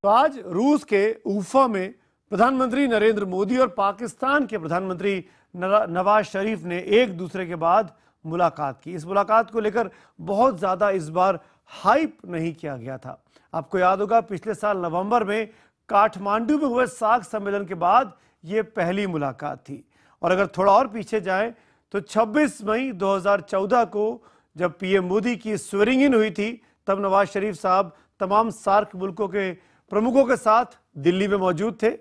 तो आज रूस के उफा में प्रधानमंत्री नरेंद्र मोदी और पाकिस्तान के प्रधानमंत्री नवाज शरीफ ने एक दूसरे के बाद मुलाकात की। इस मुलाकात को लेकर बहुत ज्यादा इस बार हाइप नहीं किया गया था। आपको याद होगा पिछले साल नवंबर में काठमांडू में हुए सार्क सम्मेलन के बाद यह पहली मुलाकात थी। और अगर थोड़ा और पीछे जाएं तो 26 मई 2014 को जब पीएम मोदी की स्वेरिंग इन हुई थी, तब नवाज शरीफ साहब तमाम सार्क मुल्कों के प्रमुखों के साथ दिल्ली में मौजूद थे।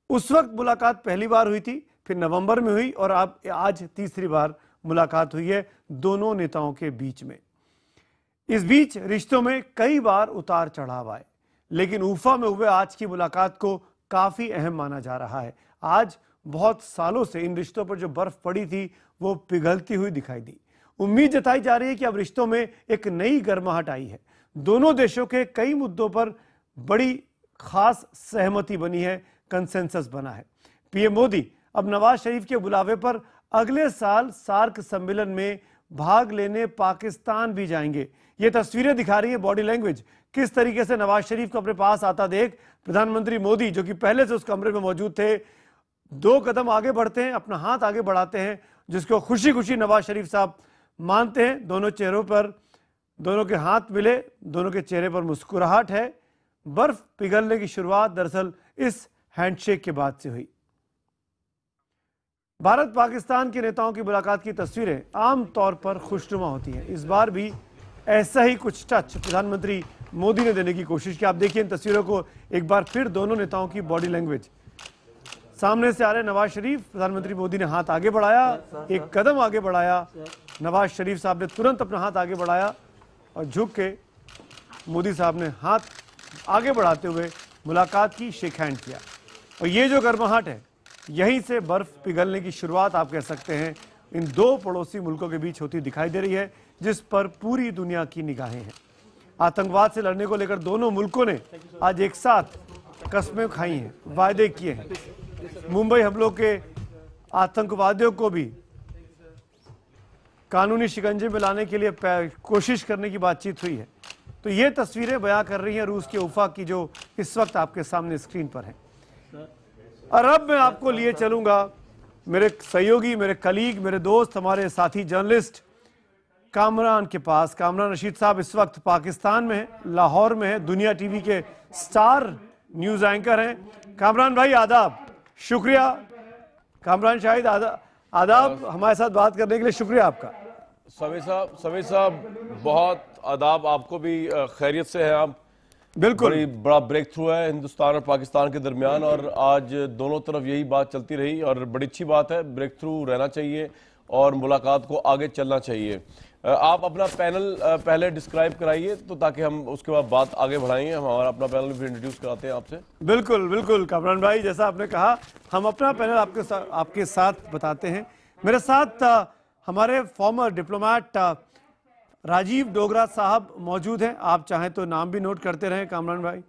उस वक्त मुलाकात पहली बार हुई थी, फिर नवंबर में हुई और अब आज तीसरी बार मुलाकात हुई है दोनों नेताओं के बीच में। इस बीच रिश्तों में कई बार उतार चढ़ाव आए, लेकिन उफा में हुए आज की मुलाकात को काफी अहम माना जा रहा है। आज बहुत सालों से इन रिश्तों पर जो बर्फ पड़ी थी वो पिघलती हुई दिखाई दी। उम्मीद जताई जा रही है कि अब रिश्तों में एक नई गर्माहट आई है। दोनों देशों के कई मुद्दों पर बड़ी खास सहमति बनी है, कंसेंसस बना है। पीएम मोदी अब नवाज शरीफ के बुलावे पर अगले साल सार्क सम्मेलन में भाग लेने पाकिस्तान भी जाएंगे। ये तस्वीरें दिखा रही है बॉडी लैंग्वेज, किस तरीके से नवाज शरीफ को अपने पास आता देख प्रधानमंत्री मोदी, जो कि पहले से उस कमरे में मौजूद थे, 2 कदम आगे बढ़ते हैं, अपना हाथ आगे बढ़ाते हैं, जिसको खुशी खुशी नवाज शरीफ साहब मानते हैं। दोनों चेहरों पर, दोनों के हाथ मिले, दोनों के चेहरे पर मुस्कुराहट है। बर्फ पिघलने की शुरुआत दरअसल इस हैंडशेक के बाद से हुई। भारत पाकिस्तान के नेताओं की मुलाकात की तस्वीरें आमतौर पर खुशनुमा होती हैं। इस बार भी ऐसा ही कुछ टच प्रधानमंत्री मोदी ने देने की कोशिश की। आप देखिए इन तस्वीरों को एक बार फिर, दोनों नेताओं की बॉडी लैंग्वेज। सामने से आ रहे नवाज शरीफ, प्रधानमंत्री मोदी ने हाथ आगे बढ़ाया, एक कदम आगे बढ़ाया, नवाज शरीफ साहब ने तुरंत अपना हाथ आगे बढ़ाया और झुक के मोदी साहब ने हाथ आगे बढ़ाते हुए मुलाकात की, शेक हैंड किया। और ये जो गर्माहट है, यहीं से बर्फ पिघलने की शुरुआत आप कह सकते हैं इन दो पड़ोसी मुल्कों के बीच होती दिखाई दे रही है, जिस पर पूरी दुनिया की निगाहें हैं। आतंकवाद से लड़ने को लेकर दोनों मुल्कों ने आज एक साथ कस्में खाई हैं, वायदे किए हैं। मुंबई हमलों के आतंकवादियों को भी कानूनी शिकंजे में लाने के लिए कोशिश करने की बातचीत हुई है। तो ये तस्वीरें बयां कर रही हैं रूस के उफा की, जो इस वक्त आपके सामने स्क्रीन पर है। और अब मैं आपको लिए चलूंगा मेरे सहयोगी, मेरे कलीग, मेरे दोस्त, हमारे साथी जर्नलिस्ट कामरान के पास। कामरान रशीद साहब इस वक्त पाकिस्तान में है, लाहौर में है, दुनिया टीवी के स्टार न्यूज एंकर हैं। कामरान भाई आदाब, शुक्रिया। कामरान शाहिद आदाब, हमारे साथ बात करने के लिए शुक्रिया आपका। समीर साहब बहुत आदाब, आपको भी खैरियत से हैं आप? बिल्कुल, बड़ी बड़ा ब्रेक थ्रू है हिंदुस्तान और पाकिस्तान के दरमियान, और आज दोनों तरफ यही बात चलती रही और बड़ी अच्छी बात है। ब्रेक थ्रू रहना चाहिए और मुलाकात को आगे चलना चाहिए। आप अपना पैनल पहले डिस्क्राइब कराइए तो ताकि हम उसके बाद बात आगे बढ़ाएंगे। हम हमारा अपना पैनल भी इंट्रोड्यूस कराते हैं आपसे। बिल्कुल बिल्कुल कामरान भाई, जैसा आपने कहा हम अपना पैनल आपके साथ बताते हैं। मेरे साथ हमारे फॉर्मर डिप्लोमेट राजीव डोगरा साहब मौजूद हैं। आप चाहें तो नाम भी नोट करते रहें कामरान भाई।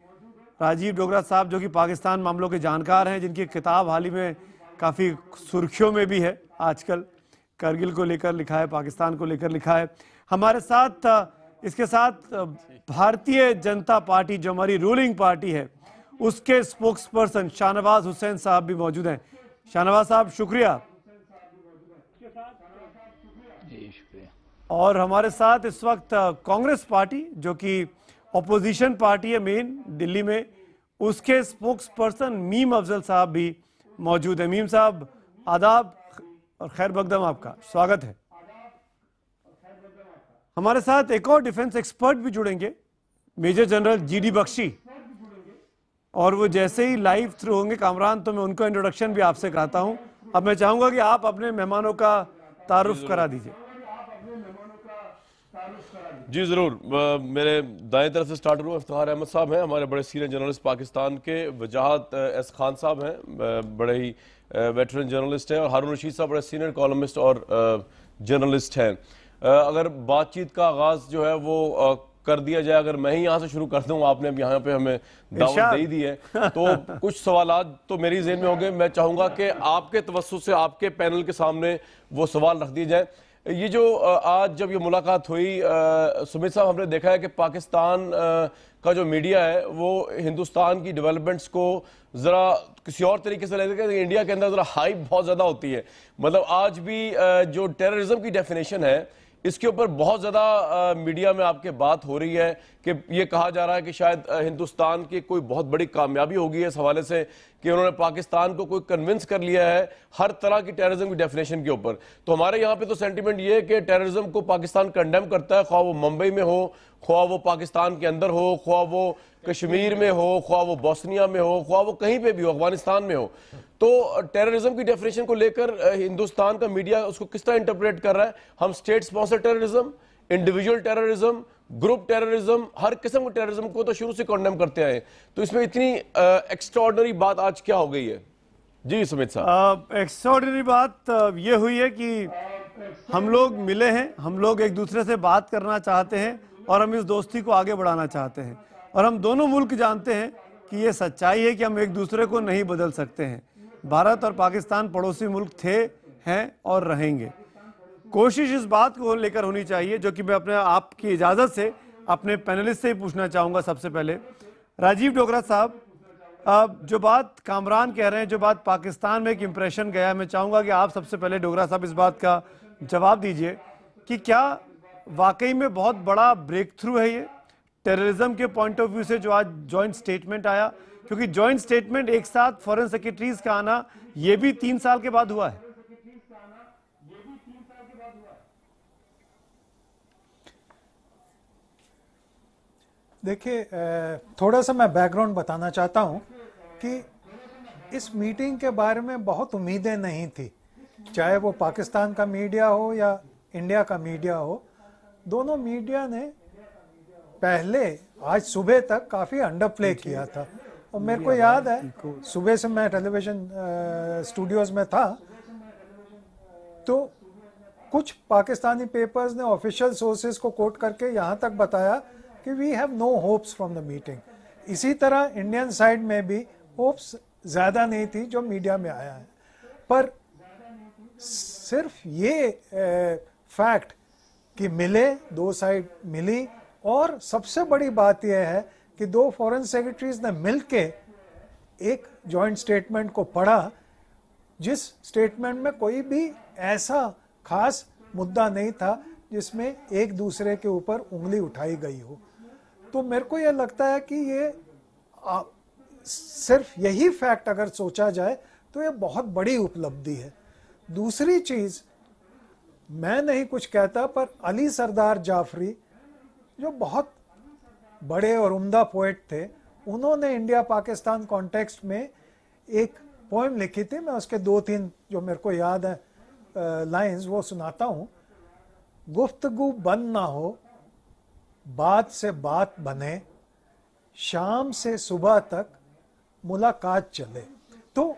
राजीव डोगरा साहब जो कि पाकिस्तान मामलों के जानकार हैं, जिनकी किताब हाल ही में काफ़ी सुर्खियों में भी है आजकल, करगिल को लेकर लिखा है, पाकिस्तान को लेकर लिखा है। हमारे साथ इसके साथ भारतीय जनता पार्टी जो हमारी रूलिंग पार्टी है, उसके स्पोक्स पर्सन शाहनवाज हुसैन साहब भी मौजूद हैं। शाहनवाज साहब शुक्रिया। और हमारे साथ इस वक्त कांग्रेस पार्टी जो कि ऑपोजिशन पार्टी है मेन दिल्ली में, उसके स्पोक्स पर्सन मीम अफजल साहब भी मौजूद है। मीम साहब आदाब और खैर मकदम, आपका स्वागत है। हमारे साथ एक और डिफेंस एक्सपर्ट भी जुड़ेंगे, मेजर जनरल जीडी बख्शी, और वो जैसे ही लाइव थ्रू होंगे कामरान तो मैं उनको इंट्रोडक्शन भी आपसे कराता हूं। अब मैं चाहूंगा कि आप अपने मेहमानों का तारुफ करा दीजिए। जी जरूर, मेरे दाएं तरफ से स्टार्ट करूँ। इफ्तिखार अहमद साहब हैं, हमारे बड़े सीनियर जर्नलिस्ट पाकिस्तान के। वजाहत एस खान साहब हैं, बड़े ही वेटरन जर्नलिस्ट हैं। और हारून रशीद साहब बड़े सीनियर कॉलमिस्ट और जर्नलिस्ट हैं। अगर बातचीत का आगाज जो है वो कर दिया जाए, अगर मैं ही यहाँ से शुरू कर दूँ, आपने अब यहाँ पे हमें दावत दे दी है, तो कुछ सवालात तो मेरी ज़हन में होंगे। मैं चाहूँगा कि आपके तवज्जुह से आपके पैनल के सामने वो सवाल रख दिए जाए। ये जो आज जब ये मुलाकात हुई सुमित साहब, हमने देखा है कि पाकिस्तान का जो मीडिया है वो हिंदुस्तान की डेवलपमेंट्स को जरा किसी और तरीके से लेते हैं। इंडिया के अंदर जरा हाइप बहुत ज्यादा होती है। मतलब आज भी जो टेररिज्म की डेफिनेशन है इसके ऊपर बहुत ज्यादा मीडिया में आपके बात हो रही है कि ये कहा जा रहा है कि शायद हिंदुस्तान की कोई बहुत बड़ी कामयाबी होगी इस हवाले से कि उन्होंने पाकिस्तान को कोई कन्विंस कर लिया है हर तरह की टेररिज्म की डेफिनेशन के ऊपर। तो हमारे यहाँ पे तो सेंटीमेंट ये है कि टेररिज्म को पाकिस्तान कंडेम करता है, ख्वाह वो मुंबई में हो, ख्वाह वो पाकिस्तान के अंदर हो, ख्वाह वो कश्मीर में हो, ख्वाह वो बोस्निया में हो, ख्वाह वो कहीं पे भी हो, अफगानिस्तान में हो। तो टेररिज्म की डेफिनेशन को लेकर हिंदुस्तान का मीडिया उसको किस तरह इंटरप्रेट कर रहा है? हम state sponsor terrorism, individual terrorism, group terrorism, हर किस्म के टेररिज्म को तो शुरू से कंडेम करते आए। तो इसमें इतनी एक्स्ट्राऑर्डिनरी बात आज क्या हो गई है? जी सुमित साहब। एक्स्ट्राऑर्डिनरी बात ये हुई है कि हम लोग मिले हैं, हम लोग एक दूसरे से बात करना चाहते हैं और हम इस दोस्ती को आगे बढ़ाना चाहते हैं। और हम दोनों मुल्क जानते हैं कि ये सच्चाई है कि हम एक दूसरे को नहीं बदल सकते हैं। भारत और पाकिस्तान पड़ोसी मुल्क थे, हैं और रहेंगे। कोशिश इस बात को लेकर होनी चाहिए, जो कि मैं अपने आपकी इजाज़त से अपने पैनलिस्ट से ही पूछना चाहूँगा। सबसे पहले राजीव डोगरा साहब, जो बात कामरान कह रहे हैं, जो बात पाकिस्तान में एक इम्प्रेशन गया है, मैं चाहूँगा कि आप सबसे पहले डोगरा साहब इस बात का जवाब दीजिए कि क्या वाकई में बहुत बड़ा ब्रेक थ्रू है ये टेररिज्म के पॉइंट ऑफ व्यू से जो आज जॉइंट स्टेटमेंट आया? क्योंकि जॉइंट स्टेटमेंट एक साथ फॉरेन सेक्रेटरीज का आना ये भी 3 साल के बाद हुआ है। देखिए, थोड़ा सा मैं बैकग्राउंड बताना चाहता हूं कि इस मीटिंग के बारे में बहुत उम्मीदें नहीं थी, चाहे वो पाकिस्तान का मीडिया हो या इंडिया का मीडिया हो। दोनों मीडिया ने पहले आज सुबह तक काफ़ी अंडर प्ले किया था। और मेरे को याद है सुबह से मैं टेलीविज़न स्टूडियोज़ में था, तो कुछ पाकिस्तानी पेपर्स ने ऑफिशियल सोर्सेज को कोट करके यहाँ तक बताया कि we have no hopes from the meeting. इसी तरह इंडियन साइड में भी होप्स ज़्यादा नहीं थी जो मीडिया में आया है। पर सिर्फ ये फैक्ट कि मिले, दो साइड मिली, और सबसे बड़ी बात यह है कि दो फॉरेन सेक्रेटरीज ने मिलके एक जॉइंट स्टेटमेंट को पढ़ा, जिस स्टेटमेंट में कोई भी ऐसा खास मुद्दा नहीं था जिसमें एक दूसरे के ऊपर उंगली उठाई गई हो। तो मेरे को यह लगता है कि ये सिर्फ यही फैक्ट अगर सोचा जाए तो ये बहुत बड़ी उपलब्धि है। दूसरी चीज़, मैं नहीं कुछ कहता, पर अली सरदार जाफरी जो बहुत बड़े और उम्दा पोएट थे, उन्होंने इंडिया पाकिस्तान कॉन्टेक्स्ट में एक पोएम लिखी थी। मैं उसके 2-3 जो मेरे को याद है लाइंस वो सुनाता हूँ। गुफ्तगू बंद ना हो, बात से बात बने, शाम से सुबह तक मुलाकात चले। तो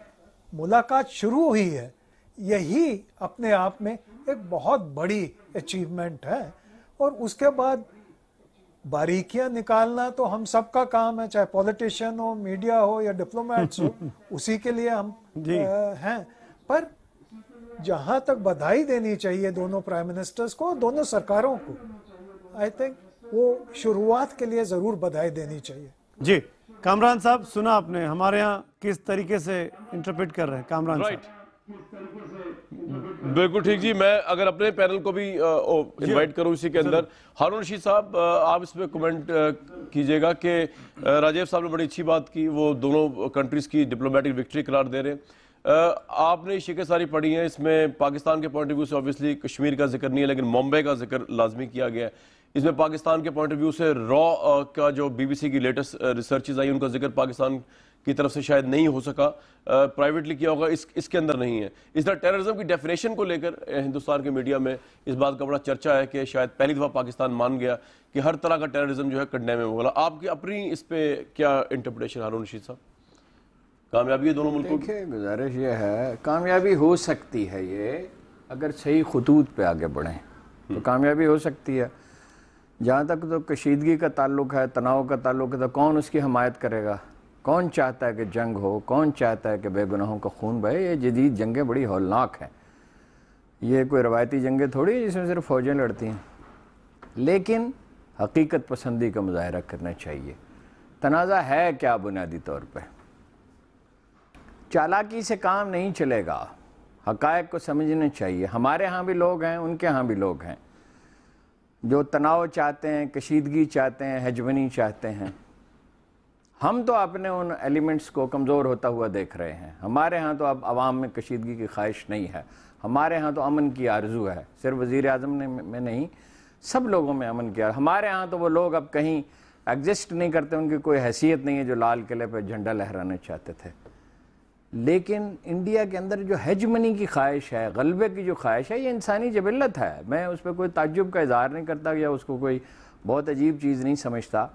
मुलाकात शुरू हुई है, यही अपने आप में एक बहुत बड़ी अचीवमेंट है। और उसके बाद बारीकियां निकालना तो हम सबका काम है, चाहे पॉलिटिशियन हो, मीडिया हो या डिप्लोमेट्स हो, उसी के लिए हम हैं। पर जहां तक बधाई देनी चाहिए दोनों प्राइम मिनिस्टर्स को, दोनों सरकारों को, आई थिंक वो शुरुआत के लिए जरूर बधाई देनी चाहिए। जी कामरान साहब, सुना आपने हमारे यहाँ किस तरीके से इंटरप्रेट कर रहे हैं कामरान साहब? बिल्कुल ठीक जी। मैं अगर अपने पैनल को भी इनवाइट करूं इसी के अंदर, हारून रशीद साहब आप इस पे कमेंट कीजिएगा कि राजीव साहब ने बड़ी अच्छी बात की, वो दोनों कंट्रीज की डिप्लोमेटिक विक्ट्री करार दे रहे हैं। आपने शिकें सारी पढ़ी हैं, इसमें पाकिस्तान के पॉइंट ऑफ व्यू से ऑब्वियसली कश्मीर का जिक्र नहीं है, लेकिन मुंबई का जिक्र लाजमी किया गया है। इसमें पाकिस्तान के पॉइंट ऑफ व्यू से रॉ का जो BBC की लेटेस्ट रिसर्चेज आई, उनका जिक्र पाकिस्तान की तरफ से शायद नहीं हो सका, प्राइवेटली किया होगा, इसके अंदर नहीं है। इस तरह टेररिज्म की डेफिनेशन को लेकर हिंदुस्तान के मीडिया में इस बात का बड़ा चर्चा है कि शायद पहली दफ़ा पाकिस्तान मान गया कि हर तरह का टेररिज्म जो है कंडेम होगा। आपकी अपनी इस पे क्या इंटरप्रिटेशन हारून रशीद साहब? कामयाबी है दोनों मुल्कों की? देखिए, गुजारिश ये है, कामयाबी हो सकती है ये अगर सही खतूत पे आगे बढ़ें तो कामयाबी हो सकती है। जहाँ तक तो कशीदगी का ताल्लुक है, तनाव का ताल्लुक है, तो कौन उसकी हमायत करेगा? कौन चाहता है कि जंग हो? कौन चाहता है कि बेगुनाहों का खून बहे? ये जदीद जंगें बड़ी हौलनाक हैं। ये कोई रवायती जंगें थोड़ी है जिसमें सिर्फ फौजें लड़ती हैं, लेकिन हकीकत पसंदी का मुजाहरा करना चाहिए। तनाज़ा है क्या बुनियादी तौर पे? चालाकी से काम नहीं चलेगा, हकायक को समझना चाहिए। हमारे यहाँ भी लोग हैं, उनके यहाँ भी लोग हैं जो तनाव चाहते हैं, कशीदगी चाहते हैं, हेजमनी चाहते हैं। हम तो अपने उन एलिमेंट्स को कमज़ोर होता हुआ देख रहे हैं। हमारे यहाँ तो अब आवाम में कशीदगी की ख्वाहिश नहीं है, हमारे यहाँ तो अमन की आरजू है। सिर्फ वज़ीर आज़म में नहीं, सब लोगों में अमन की। हमारे यहाँ तो वो लोग अब कहीं एग्जिस्ट नहीं करते, उनकी कोई हैसियत नहीं है जो लाल किले पर झंडा लहराना चाहते थे। लेकिन इंडिया के अंदर जो हेजमनी की ख्वाहिश है, गलबे की जो ख्वाहिश है, ये इंसानी जबिल्लत है। मैं उस पर कोई ताज्जुब का इज़हार नहीं करता या उसको कोई बहुत अजीब चीज़ नहीं समझता।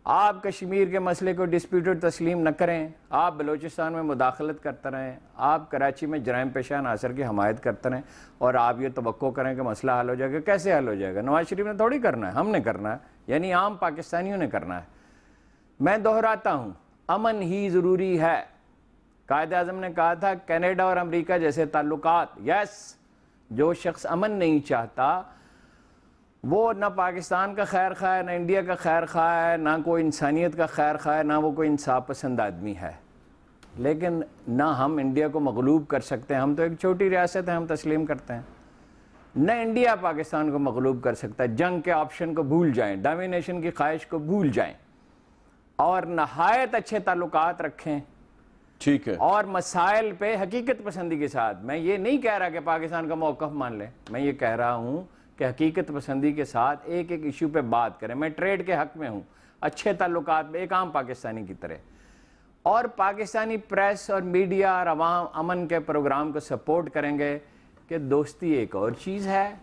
आप कश्मीर के मसले को डिस्प्यूटेड तस्लीम न करें, आप बलूचिस्तान में मुदाखलत करते रहें, आप कराची में जराइम पेशा नासर की हमायत करते रहें और आप ये तवक्को करें कि मसला हल हो जाएगा। कैसे हल हो जाएगा? नवाज शरीफ ने थोड़ी करना है, हमने करना है, यानी आम पाकिस्तानियों ने करना है। मैं दोहराता हूँ, अमन ही ज़रूरी है। कायद आज़म ने कहा था कनाडा और अमेरिका जैसे ताल्लुकात। यस, जो शख्स अमन नहीं चाहता वो ना पाकिस्तान का खैर खा है, ना इंडिया का खैर खा है, ना कोई इंसानियत का खैर खा है, ना वो कोई इंसाफ पसंद आदमी है। लेकिन ना हम इंडिया को मगलूब कर सकते हैं, हम तो एक छोटी रियासत है, हम तस्लीम करते हैं। न इंडिया पाकिस्तान को मगलूब कर सकता है। जंग के ऑप्शन को भूल जाएं, डोमिनेशन की ख्वाहिश को भूल जाएं और नहायत अच्छे ताल्लुकात रखें। ठीक है। और मसाइल पे हकीकत पसंदी के साथ, मैं ये नहीं कह रहा कि पाकिस्तान का मौक़िफ़ मान लें, मैं ये कह रहा हूँ कि हकीकत पसंदी के साथ एक एक इशू पे बात करें। मैं ट्रेड के हक़ में हूँ, अच्छे ताल्लुकात में, एक आम पाकिस्तानी की तरह। और पाकिस्तानी प्रेस और मीडिया और अवाम अमन के प्रोग्राम को सपोर्ट करेंगे कि दोस्ती एक और चीज़ है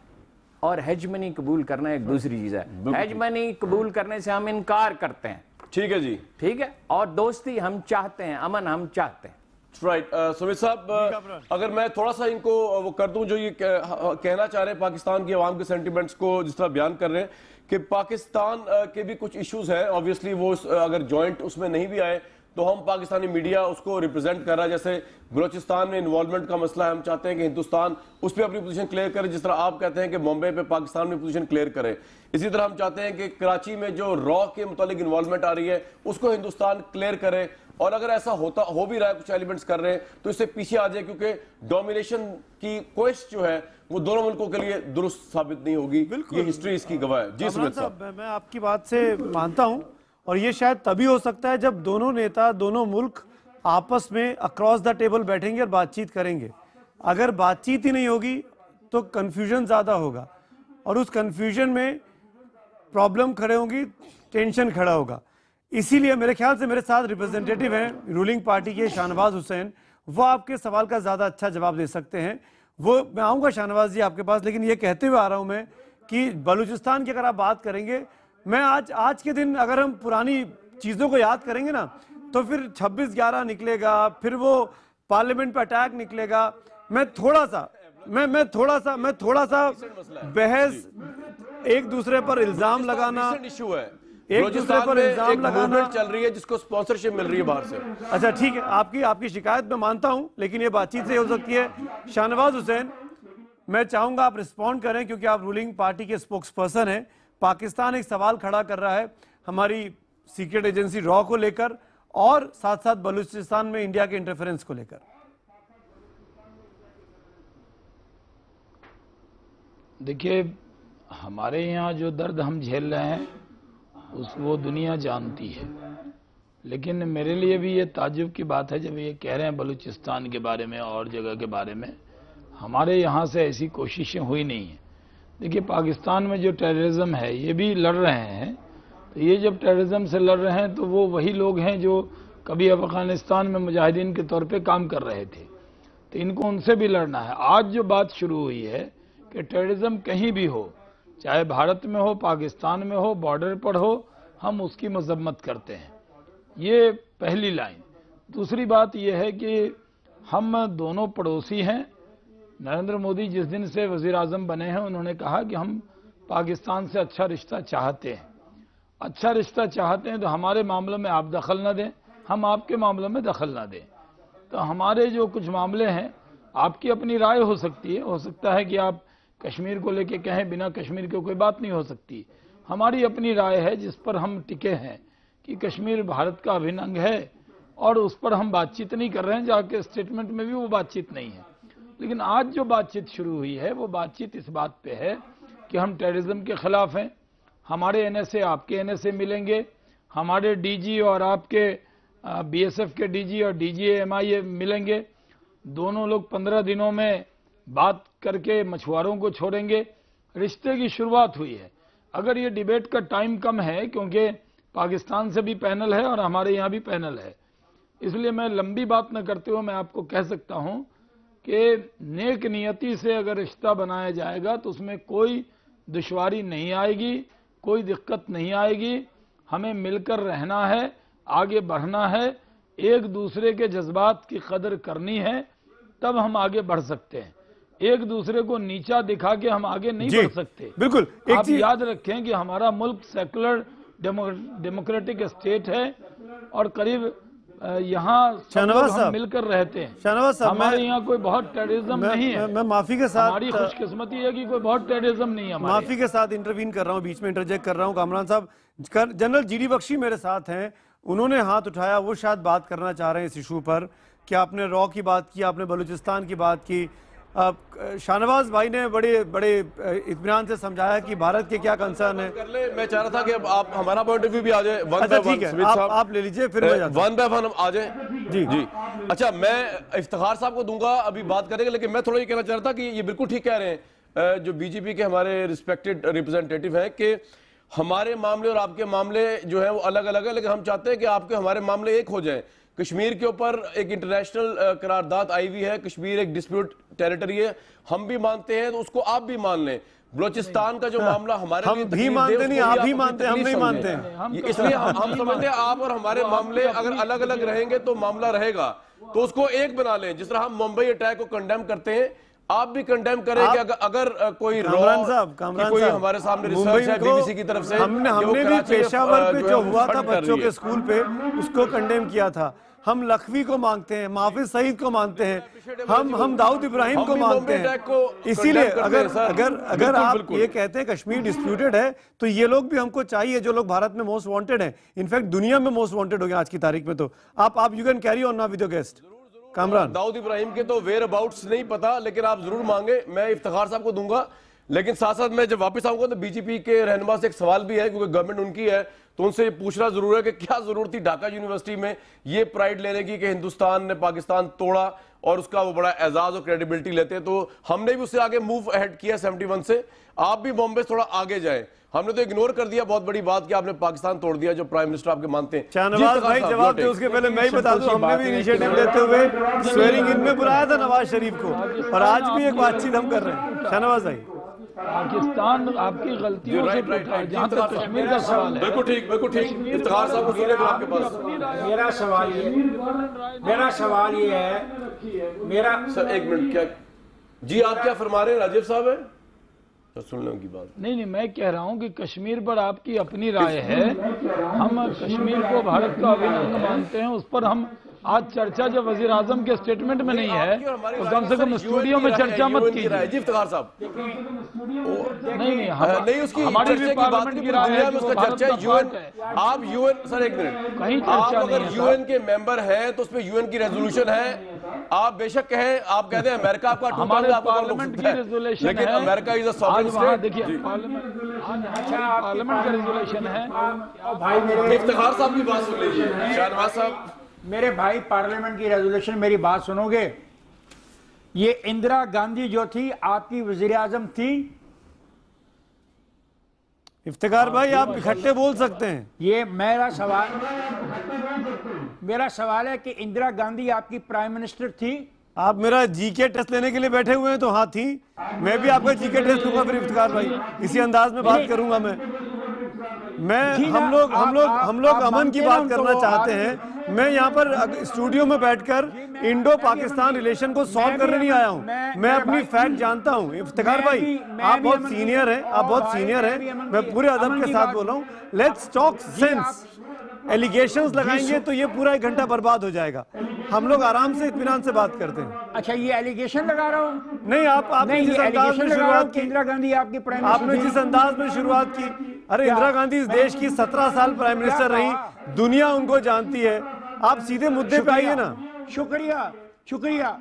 और हेजमनी कबूल करना एक दूसरी चीज़ है। हेजमनी कबूल करने से हम इनकार करते हैं। ठीक है जी, ठीक है। और दोस्ती हम चाहते हैं, अमन हम चाहते हैं। राइट। सुमित साहब, अगर मैं थोड़ा सा इनको वो कर दूं जो ये कहना चाह रहे हैं पाकिस्तान की आवाम के सेंटिमेंट्स को जिस तरह बयान कर रहे हैं कि पाकिस्तान के भी कुछ इश्यूज हैं, ऑब्वियसली वो अगर जॉइंट उसमें नहीं भी आए तो हम पाकिस्तानी मीडिया उसको रिप्रेजेंट कर रहा है। जैसे बलोचिस्तान में इन्वॉल्वमेंट का मसला है, हम चाहते हैं कि हिंदुस्तान उस पर अपनी पोजीशन क्लियर करे, जिस तरह आप कहते हैं कि बॉम्बे पे पाकिस्तान में पोजीशन क्लियर करे। इसी तरह हम चाहते हैं कि कराची में जो रॉ के मुतालिक इन्वॉल्वमेंट आ रही है उसको हिंदुस्तान क्लियर करे। और अगर ऐसा हो भी रहा है, कुछ एलिमेंट्स कर रहे हैं, तो इससे पीछे आ जाए, क्योंकि डोमिनेशन की कोशिश जो है वो दोनों मुल्कों के लिए दुरुस्त साबित नहीं होगी। ये हिस्ट्री इसकी गवाह है। जी सुमित साहब, मैं आपकी बात से मानता हूं और ये शायद तभी हो सकता है जब दोनों नेता, दोनों मुल्क आपस में अक्रॉस द टेबल बैठेंगे और बातचीत करेंगे। अगर बातचीत ही नहीं होगी तो कंफ्यूजन ज़्यादा होगा और उस कंफ्यूजन में प्रॉब्लम खड़े होंगी, टेंशन खड़ा होगा। इसीलिए मेरे ख्याल से मेरे साथ रिप्रेजेंटेटिव हैं रूलिंग पार्टी के शाहनवाज हुसैन, वो आपके सवाल का ज़्यादा अच्छा जवाब दे सकते हैं। वो मैं आऊँगा शाहनवाज जी आपके पास, लेकिन ये कहते हुए आ रहा हूँ मैं कि बलूचिस्तान की अगर आप बात करेंगे, मैं आज के दिन अगर हम पुरानी चीज़ों को याद करेंगे ना तो फिर 26/11 निकलेगा, फिर वो पार्लियामेंट पे अटैक निकलेगा। मैं थोड़ा सा बहस, एक दूसरे पर इल्जाम लगाना, इशू है एक दूसरे पर इल्जाम लगाना चल रही है जिसको स्पॉन्सरशिप मिल रही है बाहर से। अच्छा ठीक है, आपकी शिकायत मैं मानता हूं, लेकिन ये बातचीत से हो सकती है। शाहनवाज हुसैन, मैं चाहूंगा आप रिस्पॉन्ड करें क्योंकि आप रूलिंग पार्टी के स्पोक्स पर्सन हैं। पाकिस्तान एक सवाल खड़ा कर रहा है हमारी सीक्रेट एजेंसी रॉ को लेकर और साथ साथ बलूचिस्तान में इंडिया के इंटरफेरेंस को लेकर। देखिए, हमारे यहाँ जो दर्द हम झेल रहे हैं वो दुनिया जानती है, लेकिन मेरे लिए भी ये ताज्जुब की बात है जब ये कह रहे हैं बलूचिस्तान के बारे में और जगह के बारे में। हमारे यहाँ से ऐसी कोशिशें हुई नहीं हैं। देखिए, पाकिस्तान में जो टेररिज्म है ये भी लड़ रहे हैं, तो ये जब टेररिज्म से लड़ रहे हैं तो वो वही लोग हैं जो कभी अफगानिस्तान में मुजाहिदीन के तौर पे काम कर रहे थे, तो इनको उनसे भी लड़ना है। आज जो बात शुरू हुई है कि टेररिज्म कहीं भी हो, चाहे भारत में हो, पाकिस्तान में हो, बॉर्डर पर हो, हम उसकी मजम्मत करते हैं। ये पहली लाइन। दूसरी बात यह है कि हम दोनों पड़ोसी हैं। नरेंद्र मोदी जिस दिन से वज़ीर आज़म बने हैं उन्होंने कहा कि हम पाकिस्तान से अच्छा रिश्ता चाहते हैं। अच्छा रिश्ता चाहते हैं तो हमारे मामलों में आप दखल न दें, हम आपके मामलों में दखल न दें। तो हमारे जो कुछ मामले हैं आपकी अपनी राय हो सकती है, हो सकता है कि आप कश्मीर को लेके कहें, बिना कश्मीर के कोई बात नहीं हो सकती। हमारी अपनी राय है जिस पर हम टिके हैं कि कश्मीर भारत का अभिन्न अंग है और उस पर हम बातचीत नहीं कर रहे हैं, जाके स्टेटमेंट में भी वो बातचीत नहीं है। लेकिन आज जो बातचीत शुरू हुई है वो बातचीत इस बात पे है कि हम टेररिज्म के खिलाफ हैं, हमारे एनएसए आपके एनएसए मिलेंगे, हमारे डीजी और आपके बीएसएफ के डीजी और डीजीए एमआईए मिलेंगे, दोनों लोग 15 दिनों में बात करके मछुआरों को छोड़ेंगे। रिश्ते की शुरुआत हुई है। अगर ये डिबेट का टाइम कम है क्योंकि पाकिस्तान से भी पैनल है और हमारे यहाँ भी पैनल है, इसलिए मैं लंबी बात न करते हुए मैं आपको कह सकता हूं कि नेक नियति से अगर रिश्ता बनाया जाएगा तो उसमें कोई दुश्वारी नहीं आएगी, कोई दिक्कत नहीं आएगी। हमें मिलकर रहना है, आगे बढ़ना है, एक दूसरे के जज्बात की कदर करनी है, तब हम आगे बढ़ सकते हैं। एक दूसरे को नीचा दिखा के हम आगे नहीं बढ़ सकते। बिल्कुल। आप याद रखें कि हमारा मुल्क सेकुलर डेमोक्रेटिक स्टेट है और करीब यहाँ हम मिलकर रहते हैं। शाहनवाज साहब, हमारे यहाँ कोई बहुत टेररिज्म नहीं है। मैं माफी के साथ, हमारी खुशकिस्मती है कि कोई बहुत टेररिज्म नहीं है। माफी के साथ इंटरवीन कर रहा हूँ, बीच में इंटरजेक्ट कर रहा हूँ। कामरान साहब, जनरल जीडी बख्शी मेरे साथ हैं, उन्होंने हाथ उठाया, वो शायद बात करना चाह रहे हैं इस इशू पर कि आपने रॉ की बात की, आपने बलूचिस्तान की बात की। शाहनवाज भाई ने बड़े इत्मीनान से समझाया कि भारत के क्या कंसर्न है। कर ले, मैं चाह रहा था कि अब आप हमारा पॉइंट ऑफ व्यू भी आ जाए। अच्छा ठीक है, आप ले लीजिए, फिर वन बाय वन आ जाए। जी जी। अच्छा, मैं इफ्तिखार साहब को दूंगा, अभी बात करेंगे, लेकिन मैं थोड़ा ये कहना चाह रहा था कि ये बिल्कुल ठीक कह रहे हैं जो बीजेपी के हमारे रिस्पेक्टेड रिप्रेजेंटेटिव हैं कि हमारे मामले और आपके मामले जो है वो अलग अलग है, लेकिन हम चाहते हैं कि आपके हमारे मामले एक हो जाए। कश्मीर के ऊपर एक इंटरनेशनल करारदाद आई हुई है, कश्मीर एक डिस्प्यूट टेरिटरी है, हम भी मानते हैं, तो उसको आप भी मान लें। बलोचिस्तान का जो मामला हमारे हम भी मानते नहीं, आप भी मानते हैं, हम नहीं मानते हैं, इसलिए हम समझते हैं आप और हमारे मामले अगर अलग अलग रहेंगे तो मामला रहेगा, तो उसको एक बना लें। जिस तरह हम मुंबई अटैक को कंडेम करते हैं, आप भी कंडेम करें कि अगर कोई कोई हमारे सामने रिसर्च है बीबीसी की तरफ से, हमने भी पेशावर पे जो हुआ था बच्चों के स्कूल पे, उसको कंडेम किया था। हम लखवी को मांगते हैं, माफिज सईद को मानते हैं, हम दाऊद इब्राहिम को मानते हैं। इसीलिए अगर आप ये कहते हैं कश्मीर डिस्प्यूटेड है, तो ये लोग भी हमको चाहिए जो लोग भारत में मोस्ट वांटेड हैं, इनफैक्ट दुनिया में मोस्ट वांटेड हो गए आज की तारीख में। तो आप you can carry on now with your guest. Kamran, Dawood Ibrahim के तो वेयर अबाउट्स नहीं पता, लेकिन आप जरूर मांगे, मैं इफ्तिखार साहब को दूंगा। लेकिन साथ साथ मैं जब वापस आऊंगा तो बीजेपी के रहनुमा से एक सवाल भी है, क्योंकि गवर्नमेंट उनकी है, तो उनसे ये पूछना जरूर है कि क्या जरूरत थी ढाका यूनिवर्सिटी में ये प्राइड लेने की कि हिंदुस्तान ने पाकिस्तान तोड़ा और उसका वो बड़ा एजाज और क्रेडिबिलिटी लेते हैं। तो हमने भी उससे आगे मूव अहेड किया 71 से, आप भी बॉम्बे थोड़ा आगे जाएं। हमने तो इग्नोर कर दिया बहुत बड़ी बात कि आपने पाकिस्तान तोड़ दिया, जो प्राइम मिनिस्टर आपके मानते हैं। शाहनवाज भाई जवाब दे, उसके पहले मैं ही बता दूं, हमने भी इनिशिएटिव लेते हुए स्वेरिंग इन में बुलाया था नवाज शरीफ को, और आज भी एक बातचीत हम कर रहे हैं। शाहनवाज भाई, पाकिस्तान आपकी गलतियों से टूटा है, जहाँ तक कश्मीर का सवाल है। बिल्कुल ठीक, बिल्कुल ठीक। इफ्तिखार साहब को सुनिए आपके पास। मेरा सवाल ये है, मेरा सर एक मिनट, क्या जी आप क्या फरमा रहे हैं? राजीव साहब है तो सुन लो उनकी बात। नहीं, मैं कह रहा हूँ कि कश्मीर पर आपकी अपनी राय है, हम कश्मीर को भारत का अभिन्न अंग मानते हैं, उस पर हम आज चर्चा जब वजीर आजम के स्टेटमेंट में नहीं है तो कम से कम स्टूडियो में चर्चा मत कीजिए। जी इफ्तिखार साहब, नहीं उसकी हमारी भी पार्लियामेंट की राय है, उसका चर्चा यूएन, आप यूएन, सर एक मिनट, कहीं आप अगर यूएन के मेंबर हैं तो उसमें यूएन की रेजोल्यूशन है, आप बेशक कहें, आप कहते हैं अमेरिका आपका हमारे पार्लियामेंट की रेजोल्यूशन है, लेकिन America is a sovereign state. देखिए पार्लियामेंट का रेजोल्यूशन है। भाई मेरे इफ्तिखार साहब की बात सुन लीजिए। शाहनवाज साहब, मेरे भाई, पार्लियामेंट की रेजोल्यूशन, मेरी बात सुनोगे? ये इंदिरा गांधी जो थी आपकी वजीर आजम थी। इफ्तिखार भाई आप इकट्ठे बोल सकते हैं। ये मेरा सवाल है कि इंदिरा गांधी आपकी प्राइम मिनिस्टर थी। आप मेरा जीके टेस्ट लेने के लिए बैठे हुए हैं तो हाँ थी, मैं भी आपका जीके टेस्ट लूंगा फिर इफ्तिखार भाई, इसी अंदाज में बात करूंगा हम लोग अमन की बात करना चाहते हैं। मैं यहाँ पर स्टूडियो में बैठकर इंडो पाकिस्तान रिलेशन को सॉल्व करने नहीं आया हूँ, मैं अपनी फैक्ट जानता हूँ। इफ्तिखार भाई आप बहुत सीनियर हैं, आप बहुत सीनियर हैं, मैं पूरे अदब के साथ बोल रहा हूँ। Let's talk sense. एलिगेशंस लगाएंगे तो ये पूरा 1 घंटा बर्बाद हो जाएगा। हम लोग आराम से इत्मीनान से बात करते हैं। अच्छा, ये एलिगेशन लगा रहा हूँ? नहीं, आपने जिस अंदाज में शुरुआत की, इंदिरा गांधी आपकी प्राइम मिनिस्टर, आपने जिस अंदाज में शुरुआत की, अरे इंदिरा गांधी इस देश की 17 साल प्राइम मिनिस्टर रही, दुनिया उनको जानती है। आप सीधे मुद्दे पे आइए ना। शुक्रिया शुक्रिया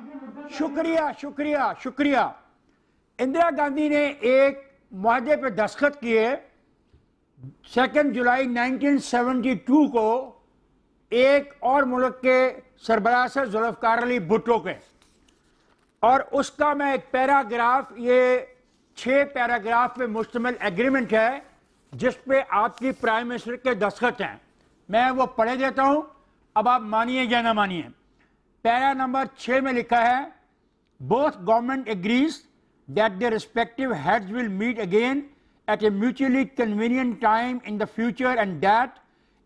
शुक्रिया शुक्रिया शुक्रिया। इंदिरा गांधी ने एक मुआहदे पे दस्तखत किए 2 जुलाई 1972 को एक और मुल्क के सरबराह से जुल्फ़िकार अली भुट्टो के, और उसका मैं एक पैराग्राफ, ये 6 पैराग्राफ पे मुश्तमिल एग्रीमेंट है जिस पे आपकी प्राइम मिनिस्टर के दस्तखत हैं। मैं वो पढ़े देता हूं, अब आप मानिए या ना मानिए। पैरा नंबर 6 में लिखा है, both government agrees that their respective heads will meet again at a mutually convenient time in the future, and that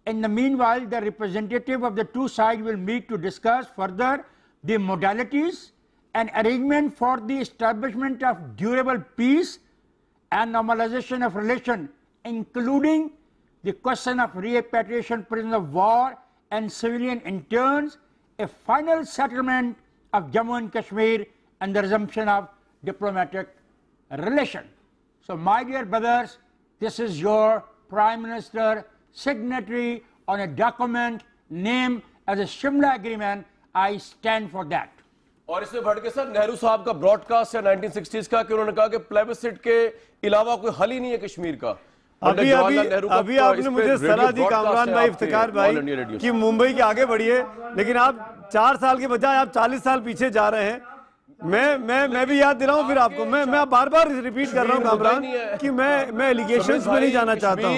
in the meanwhile the representative of the two sides will meet to discuss further the modalities and arrangement for the establishment of durable peace and normalization of relation, including the question of repatriation prisoners of war and civilian interns, a final settlement of Jammu and Kashmir, and the resumption of diplomatic relation. So my dear brothers, this is your Prime Minister signatory on a document named as a Shimla Agreement. I stand for that. और इसमें बढ़ के sir Nehru साहब का broadcast है 1960s का, कि उन्होंने कहा कि प्लेबिसिट के अलावा कोई हल ही नहीं है कश्मीर का। अभी आपने मुझे सलाह दी कामरान भाई, इफ्तिकार भाई, कि मुंबई के आगे बढ़िए, लेकिन आप 4 साल के बजाय आप 40 साल पीछे जा रहे हैं। मैं भी याद दिलाऊं फिर आपको, मैं बार बार रिपीट कर रहा हूं कामरान कि मैं एलिगेशंस में नहीं जाना चाहता हूं।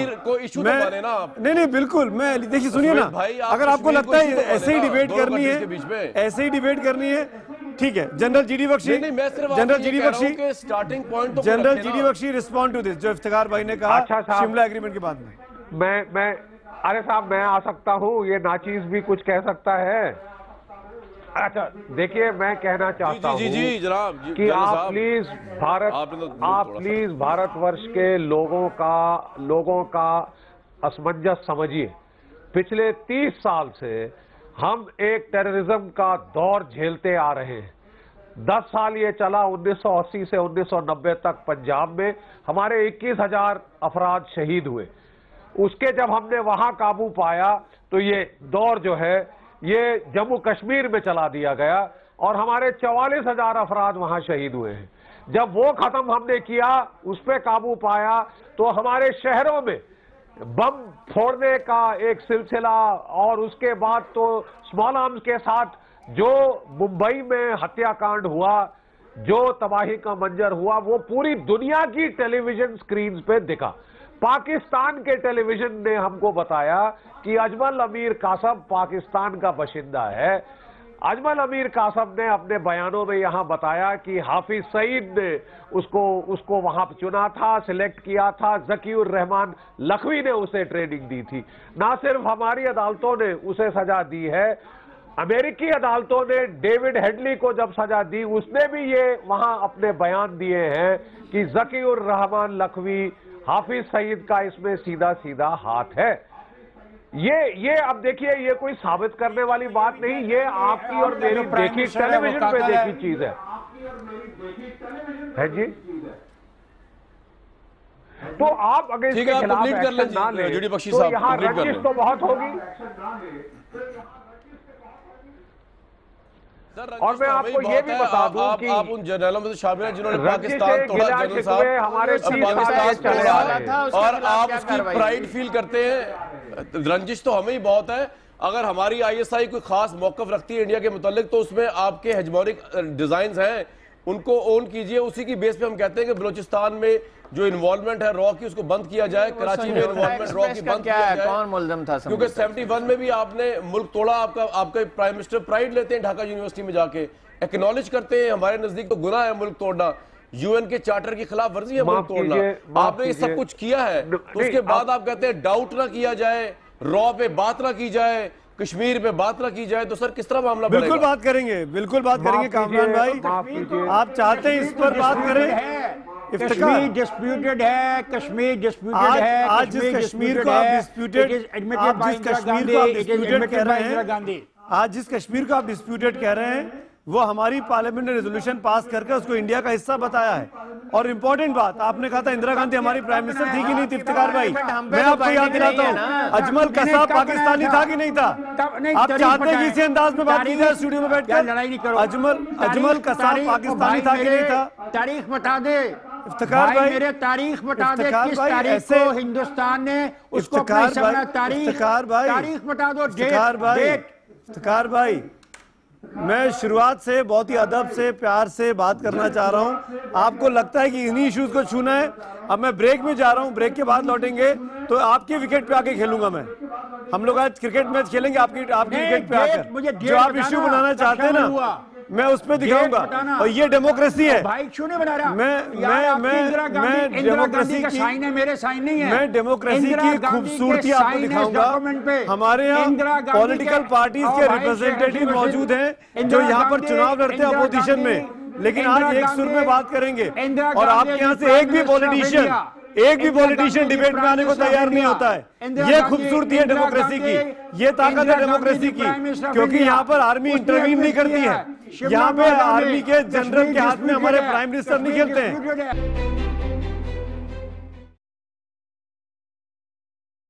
नहीं बिल्कुल, मैं देखिए सुनिए ना, अगर आपको लगता है ऐसे ही डिबेट करनी है, ऐसे ही डिबेट करनी है, ठीक है। General GD Bakshi, general GD Bakshi respond to this, जो इफ्तिकार भाई ने कहा शिमला एग्रीमेंट के बाद में। मैं अरे साहब, मैं आ सकता हूँ, ये नाचीज भी कुछ कह सकता है। अच्छा देखिए, मैं कहना चाहता हूँ कि आप प्लीज भारतवर्ष के लोगों का असमंजस समझिए। पिछले 30 साल से हम एक टेररिज्म का दौर झेलते आ रहे हैं। 10 साल ये चला, 1980 से 1990 तक पंजाब में हमारे 21,000 अफराद शहीद हुए। उसके जब हमने वहां काबू पाया तो ये दौर जो है ये जम्मू कश्मीर में चला दिया गया और हमारे 44,000 अफराद वहां शहीद हुए हैं। जब वो खत्म हमने किया, उस पर काबू पाया, तो हमारे शहरों में बम फोड़ने का एक सिलसिला, और उसके बाद तो स्मॉल आर्म्स के साथ जो मुंबई में हत्याकांड हुआ, जो तबाही का मंजर हुआ, वो पूरी दुनिया की टेलीविजन स्क्रीन पे दिखा। पाकिस्तान के टेलीविजन ने हमको बताया कि अजमल अमीर कासम पाकिस्तान का बाशिंदा है। अजमल अमीर कासम ने अपने बयानों में यहां बताया कि हाफिज सईद ने उसको वहां चुना था, सिलेक्ट किया था, ज़कीउर रहमान लखवी ने उसे ट्रेनिंग दी थी। ना सिर्फ हमारी अदालतों ने उसे सजा दी है, अमेरिकी अदालतों ने डेविड हेडली को जब सजा दी, उसने भी ये वहां अपने बयान दिए हैं कि ज़कीउर रहमान लखवी, हाफिज सईद का इसमें सीधा सीधा हाथ है। ये अब देखिए, ये कोई साबित करने वाली बात नहीं, ये आपकी और मेरी देखी टेलीविजन पे देखी चीज है जी। तो आप अगर इसके खिलाफ एक्शन ना लें तो यहाँ रंजिश तो बहुत होगी। और मैं आपको ये भी बता दूं कि आप उन जनरलों में शामिल हैं जिन्होंने पाकिस्तान तोड़ा, जनरल साहब हमारे और आप उसकी प्राइड फील करते हैं। रंजिश तो हमें ही बहुत है। अगर हमारी आईएसआई कोई खास मौकफ रखती है इंडिया के मुतालिक, तो उसमें आपके हेजमोनिक डिजाइन हैं, उनको ओन कीजिए। उसी की बेस पे हम कहते हैं कि बलूचिस्तान में जो इन्वॉल्वमेंट है रॉ की, उसको बंद किया जाए। कराची में इन्वॉल्वमेंट रॉ की बंद किया जाए। कौन मुल्ज़िम था? क्योंकि 71 में भी आपने मुल्क तोड़ा। आपका प्राइम मिनिस्टर प्राइड लेते हैं ढाका यूनिवर्सिटी में जाके, एक्नॉलेज करते हैं हमारे नजदीक तो गुनाह है मुल्क तोड़ना, यूएन के चार्टर की खिलाफ वर्जी है मुल्क तोड़ना। आपने ये सब कुछ किया है, तो उसके बाद आप कहते हैं डाउट ना किया जाए, रॉ पे बात ना की जाए, कश्मीर पे बात ना की जाए, तो सर किस तरह मामला बढ़ेगा? बिल्कुल बात करेंगे कामरान भाई। आप चाहते हैं इस पर बात करें? कश्मीर डिस्प्यूटेड है, कश्मीर डिस्प्यूटेड है, आज जिस कश्मीर को आप डिस्प्यूटेड कह रहे हैं, आज जिस कश्मीर को आप डिस्प्यूटेड कह रहे हैं, वो हमारी पार्लियामेंट ने रेजोल्यूशन पास करके उसको इंडिया का हिस्सा बताया है। और इंपॉर्टेंट बात, आपने कहा था इंदिरा गांधी हमारी प्राइम मिनिस्टर थी कि नहीं थी? इफ्तिखार भाई, मैं आपको याद दिलाता हूँ, अजमल कसाब पाकिस्तानी था कि नहीं था? आप चाहते हैं कि इसी अंदाज में बात की जाए स्टूडियो में बैठकर? लड़ाई नहीं करो। अजमल कसाब पाकिस्तानी था कि नहीं था? तारीख बता दे इफ्तिखार भाई, मेरे तारीख बता दे, किस तारीख को हिंदुस्तान ने उसको तारीख बता दो, इफ्तिखार भाई, मैं शुरुआत से बहुत ही अदब से प्यार से बात करना चाह रहा हूं। आपको लगता है कि इन्हीं इश्यूज को छूना है? अब मैं ब्रेक में जा रहा हूं, ब्रेक के बाद लौटेंगे तो आपके विकेट पे आके खेलूंगा मैं। हम लोग आज क्रिकेट मैच खेलेंगे आपकी विकेट पे आकर। जो आप इश्यू बनाना चाहते हैं ना, मैं उस पर दिखाऊंगा। और ये डेमोक्रेसी है भाई, क्यों नहीं बना रहा? मैं डेमोक्रेसी की साइन है, मेरे साइन नहीं है। मैं डेमोक्रेसी की खूबसूरती आपको दिखाऊंगा। हमारे यहाँ पॉलिटिकल पार्टीज के रिप्रेजेंटेटिव मौजूद हैं जो यहाँ पर चुनाव लड़ते हैं अपोजिशन में, लेकिन आज एक सुर में बात करेंगे। और आपके यहाँ से एक भी पॉलिटिशियन डिबेट में आने को तैयार नहीं होता है। ये खूबसूरती है डेमोक्रेसी की, ये ताकत है डेमोक्रेसी की, क्योंकि यहाँ पर आर्मी इंटरवीन नहीं करती है। यहाँ पे आर्मी के जनरल के हाथ में हमारे प्राइम मिनिस्टर नहीं खेलते हैं।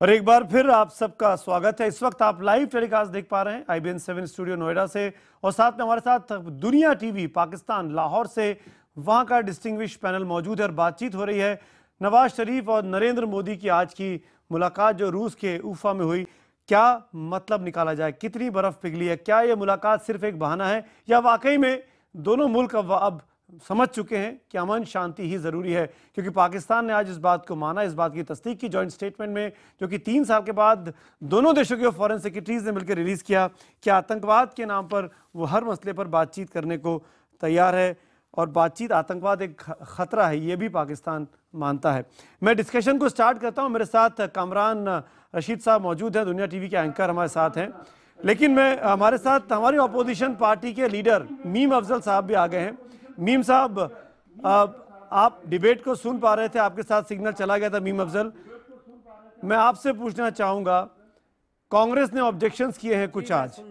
और एक बार फिर आप सबका स्वागत है। इस वक्त आप लाइव टेलीकास्ट देख पा रहे हैं IBN 7 स्टूडियो नोएडा से, और साथ में हमारे साथ दुनिया टीवी पाकिस्तान लाहौर से वहां का डिस्टिंग्विश पैनल मौजूद है और बातचीत हो रही है। नवाज शरीफ और नरेंद्र मोदी की आज की मुलाकात जो रूस के उफा में हुई, क्या मतलब निकाला जाए? कितनी बर्फ पिघली है? क्या यह मुलाकात सिर्फ एक बहाना है, या वाकई में दोनों मुल्क अब समझ चुके हैं कि अमन शांति ही जरूरी है? क्योंकि पाकिस्तान ने आज इस बात को माना, इस बात की तस्दीक की जॉइंट स्टेटमेंट में, जो कि 3 साल के बाद दोनों देशों के फॉरेन सेक्रेटरीज ने मिलकर रिलीज किया कि आतंकवाद के नाम पर वो हर मसले पर बातचीत करने को तैयार है। और बातचीत, आतंकवाद एक खतरा है, ये भी पाकिस्तान मानता है। मैं डिस्कशन को स्टार्ट करता हूं। मेरे साथ कामरान रशीद साहब मौजूद हैं, दुनिया टीवी के एंकर हमारे साथ हैं। लेकिन मैं हमारे साथ हमारी अपोजिशन पार्टी के लीडर मीम अफजल साहब भी आ गए हैं। मीम साहब, आप डिबेट को सुन पा रहे थे, आपके साथ सिग्नल चला गया था। मीम अफजल, मैं आपसे पूछना चाहूंगा, कांग्रेस ने ऑब्जेक्शंस किए हैं कुछ आज,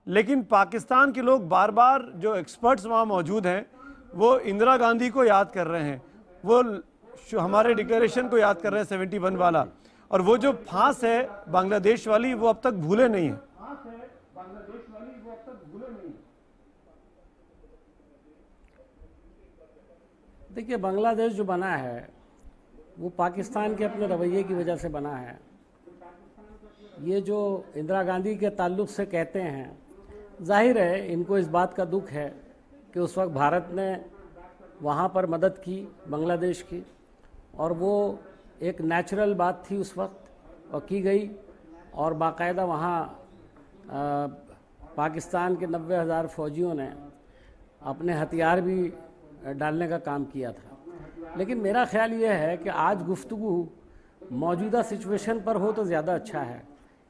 लेकिन पाकिस्तान के लोग बार बार, जो एक्सपर्ट्स वहां मौजूद हैं, वो इंदिरा गांधी को याद कर रहे हैं, वो हमारे डिक्लेरेशन को याद कर रहे हैं 71 वाला, और वो जो फांस है बांग्लादेश वाली, वो अब तक भूले नहीं है। देखिए, बांग्लादेश जो बना है वो पाकिस्तान के अपने रवैये की वजह से बना है। ये जो इंदिरा गांधी के ताल्लुक से कहते हैं, जाहिर है इनको इस बात का दुख है कि उस वक्त भारत ने वहाँ पर मदद की बांग्लादेश की, और वो एक नेचुरल बात थी उस वक्त और की गई। और बाकायदा वहाँ पाकिस्तान के 90,000 फौजियों ने अपने हथियार भी डालने का काम किया था। लेकिन मेरा ख्याल ये है कि आज गुफ्तगू मौजूदा सिचुएशन पर हो तो ज़्यादा अच्छा है।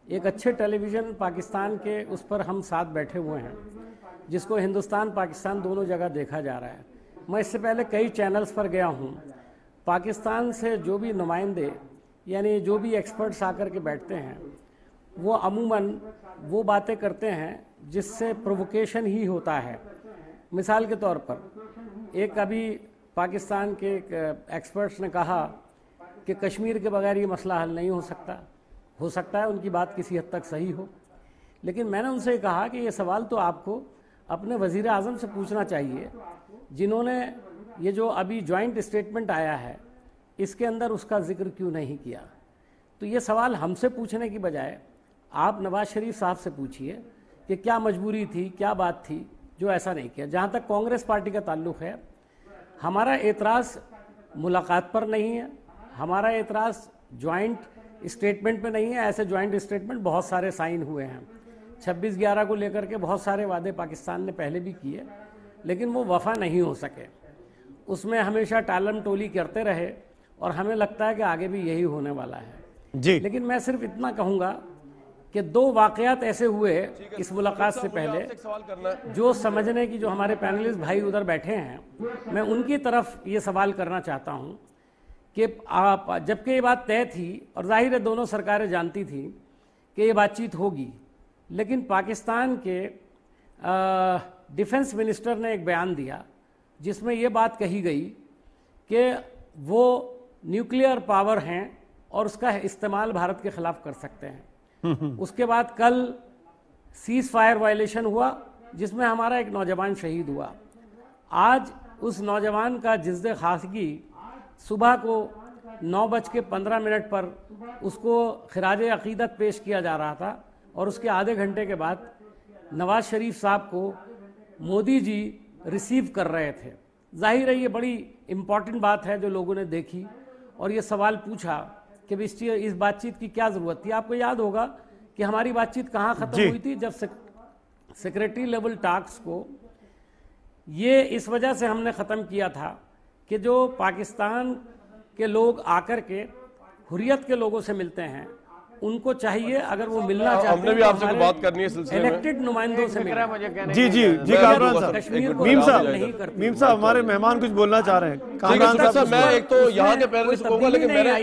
एक अच्छे टेलीविज़न पाकिस्तान के उस पर हम साथ बैठे हुए हैं, जिसको हिंदुस्तान पाकिस्तान दोनों जगह देखा जा रहा है। मैं इससे पहले कई चैनल्स पर गया हूँ। पाकिस्तान से जो भी नुमाइंदे, यानी जो भी एक्सपर्ट्स आकर के बैठते हैं, वो अमूमन वो बातें करते हैं जिससे प्रोवोकेशन ही होता है। मिसाल के तौर पर, एक अभी पाकिस्तान के एक्सपर्ट्स ने कहा कि कश्मीर के बगैर ये मसला हल नहीं हो सकता है। उनकी बात किसी हद तक सही हो, लेकिन मैंने उनसे कहा कि ये सवाल तो आपको अपने वज़ीर आज़म से पूछना चाहिए, जिन्होंने ये जो अभी जॉइंट स्टेटमेंट आया है इसके अंदर उसका जिक्र क्यों नहीं किया। तो ये सवाल हमसे पूछने की बजाय आप नवाज शरीफ साहब से पूछिए कि क्या मजबूरी थी, क्या बात थी जो ऐसा नहीं किया। जहाँ तक कांग्रेस पार्टी का ताल्लुक़ है, हमारा एतराज़ मुलाकात पर नहीं है, हमारा एतराज़ जॉइंट स्टेटमेंट पे नहीं है। ऐसे जॉइंट स्टेटमेंट बहुत सारे साइन हुए हैं। 26/11 को लेकर के बहुत सारे वादे पाकिस्तान ने पहले भी किए, लेकिन वो वफा नहीं हो सके। उसमें हमेशा टालम टोली करते रहे, और हमें लगता है कि आगे भी यही होने वाला है जी। लेकिन मैं सिर्फ इतना कहूँगा कि 2 वाक़यात ऐसे हुए इस मुलाकात से पहले जो समझने की, जो हमारे पैनलिस्ट भाई उधर बैठे हैं, मैं उनकी तरफ ये सवाल करना चाहता हूँ कि आप, जबकि ये बात तय थी और जाहिर है दोनों सरकारें जानती थी कि ये बातचीत होगी, लेकिन पाकिस्तान के डिफेंस मिनिस्टर ने एक बयान दिया जिसमें ये बात कही गई कि वो न्यूक्लियर पावर हैं और उसका इस्तेमाल भारत के खिलाफ कर सकते हैं। उसके बाद कल सीज फायर वायलेशन हुआ जिसमें हमारा एक नौजवान शहीद हुआ। आज उस नौजवान का जिस्द खासगी सुबह को 9:15 पर उसको खिराज अकीदत पेश किया जा रहा था और उसके आधे घंटे के बाद नवाज शरीफ साहब को मोदी जी रिसीव कर रहे थे। जाहिर है ये बड़ी इम्पॉर्टेंट बात है जो लोगों ने देखी और ये सवाल पूछा कि इस बातचीत की क्या ज़रूरत थी। आपको याद होगा कि हमारी बातचीत कहाँ ख़त्म हुई थी, जब सेक्रेटरी लेवल टॉक्स को ये इस वजह से हमने ख़त्म किया था कि जो पाकिस्तान के लोग आकर के हुर्रियत के लोगों से मिलते हैं उनको चाहिए, अगर वो मिलना चाहते हैं, हमने भी आपसे बात करनी है सिलसिले में, इलेक्टेड नुमाइंदों से मिलना। जी जी जी कामरान साहब, मीम साहब हमारे मेहमान कुछ बोलना चाह रहे हैं। कामरान साहब, मैं एक तो यहाँ के पहले कहूंगा, लेकिन मैंने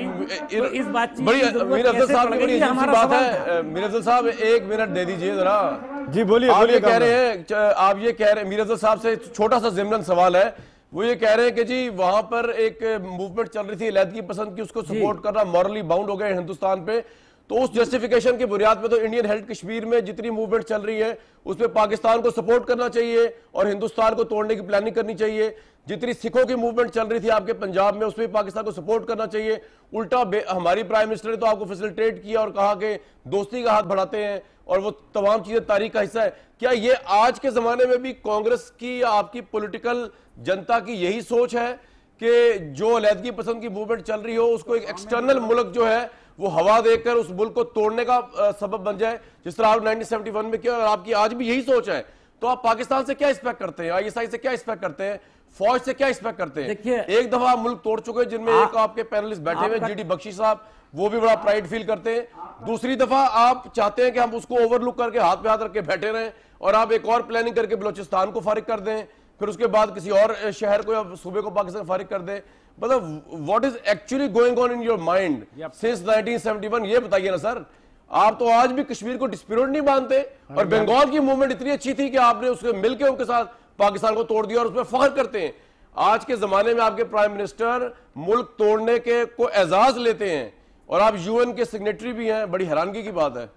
इस बातचीत मीर अफजल साहब की बड़ी अजीब सी बात है। मीर अफजल साहब 1 मिनट दे दीजिए जरा। जी बोलिए। आप ये कह रहे हैं, आप ये कह रहे हैं, मीर अफजल साहब से छोटा सा ज़िमनन सवाल है। वो ये कह रहे हैं कि जी वहां पर एक मूवमेंट चल रही थी अलहदगी पसंद की, उसको सपोर्ट करना मॉरली बाउंड हो गए हिंदुस्तान पे, तो उस जस्टिफिकेशन की बुनियाद पे तो इंडियन हेल्ड कश्मीर में जितनी मूवमेंट चल रही है उसमें पाकिस्तान को सपोर्ट करना चाहिए और हिंदुस्तान को तोड़ने की प्लानिंग करनी चाहिए। जितनी सिखों की मूवमेंट चल रही थी आपके पंजाब में उसमें पाकिस्तान को सपोर्ट करना चाहिए। उल्टा हमारी प्राइम मिनिस्टर ने तो आपको फैसिलिटेट किया और कहा कि दोस्ती का हाथ बढ़ाते हैं और वो तमाम चीजें तारीख का हिस्सा है। क्या ये आज के जमाने में भी कांग्रेस की, आपकी पॉलिटिकल जनता की यही सोच है कि जो अलहदगी पसंद की मूवमेंट चल रही हो उसको एक एक्सटर्नल मुल्क जो है वो हवा देकर उस मुल्क को तोड़ने का सबब बन जाए, जिस तरह आप 1971 में किया, और आपकी आज भी यही सोच है? तो आप पाकिस्तान से क्या एक्सपेक्ट करते हैं, ISI से क्या एक्सपेक्ट करते हैं, फौज से क्या एक्सपेक्ट करते हैं? एक दफा मुल्क तोड़ चुके हैं, जिनमें एक आपके पैनलिस्ट बैठे हुए GD बख्शी साहब, वो भी बड़ा प्राइड फील करते हैं। दूसरी दफा आप चाहते हैं कि हम उसको ओवरलुक करके हाथ पे हाथ रख के बैठे रहें और आप एक और प्लानिंग करके बलोचिस्तान को फारिग कर दें, फिर उसके बाद किसी और शहर को या सूबे को पाकिस्तान फारिग कर दें। मतलब what is actually going on in your mind since 1971, ये बताइए ना सर। आप तो आज भी कश्मीर को डिस्प्यूट नहीं मानते और बंगाल की मूवमेंट इतनी अच्छी थी कि आपने उसके मिलकर उनके साथ पाकिस्तान को तोड़ दिया और उसमें फख्र करते हैं। आज के जमाने में आपके प्राइम मिनिस्टर मुल्क तोड़ने के को एजाज लेते हैं और आप UN के सिग्नेटरी भी हैं, बड़ी हैरानगी की बात है।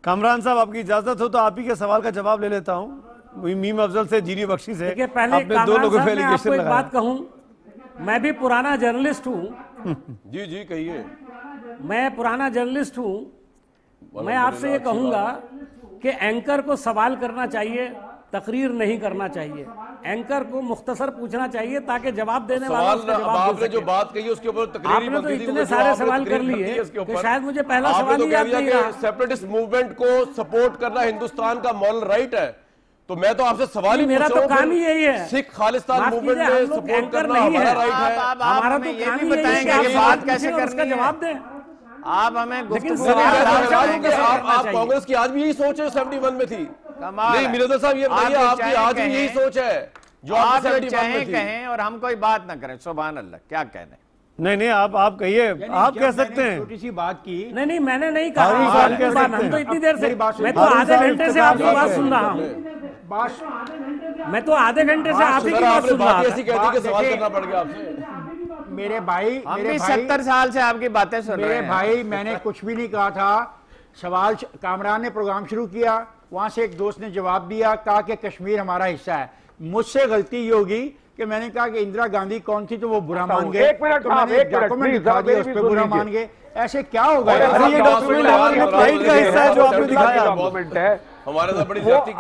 कामरान साहब आपकी इजाजत हो तो आप ही के सवाल का जवाब ले लेता हूं, मीम अफजल से, GD बख्शी से। आपने 2 लोगों पे एलिगेशन लगाया। बात कहूं, मैं भी पुराना जर्नलिस्ट हूं। जी जी कहिए। मैं पुराना जर्नलिस्ट हूं। मैं आपसे ये कहूंगा कि एंकर को सवाल करना चाहिए, तकरीर नहीं करना चाहिए। एंकर को मुख्तसर पूछना चाहिए ताकि जवाब देने वाला उसका जवाब दे सके। जो बात कही उसके ऊपर तकरीर आपने तो इतने सारे सवाल कर लिए कि शायद मुझे पहला सवाल ही याद नहीं रहा। सेपरेटिस्ट मूवमेंट को सपोर्ट करना हिंदुस्तान का मॉरल राइट है, तो मैं तो आपसे सवाल ही मेरा तो काम ही यही है। सिख खालिस्तान मूवमेंट में सपोर्ट करना हमारा राइट है। हमारा तो ये भी बताएंगे कि बात कैसे करनी है, जवाब दें आप हमें। लेकिन आप कांग्रेस की आज भी यही सोच है 71 में थी? नहीं मीर अफजल साहब ये बताइए, आपकी आज भी यही सोच है जो आप चाहे कहें और हम कोई बात ना करें? सुभान अल्लाह, क्या कहने? नहीं आप कहिए, आप कह सकते हैं। छोटी सी बात की। नहीं मैंने नहीं कहा। हम तो इतनी देर से, मैं तो आधे घंटे से आपकी बात सुन रहा हूँ। मैं तो आधे घंटे से आप ही की बात सुन रहा हूँ। सवाल करना पड़ गया आपसे। मेरे भाई, हम भी 70 साल से आपकी बातें सुन रहे हैं। मेरे भाई, मैंने कुछ भी नहीं कहा था। सवाल कामरान ने प्रोग्राम शुरू किया, वहां से एक दोस्त ने जवाब दिया, कहा कि कश्मीर हमारा हिस्सा है। मुझसे गलती ये होगी कि मैंने कहा कि इंदिरा गांधी कौन थी तो वो बुरा मान गए, तो मैंने डॉक्यूमेंट दिखा दिया, उस पर बुरा मान गए। ऐसे क्या होगा? अरे ये डॉक्यूमेंट हमारे प्लाइट का हिस्सा है जो आपने दिखाया। हमारे साथ बड़ी ज्यादती की,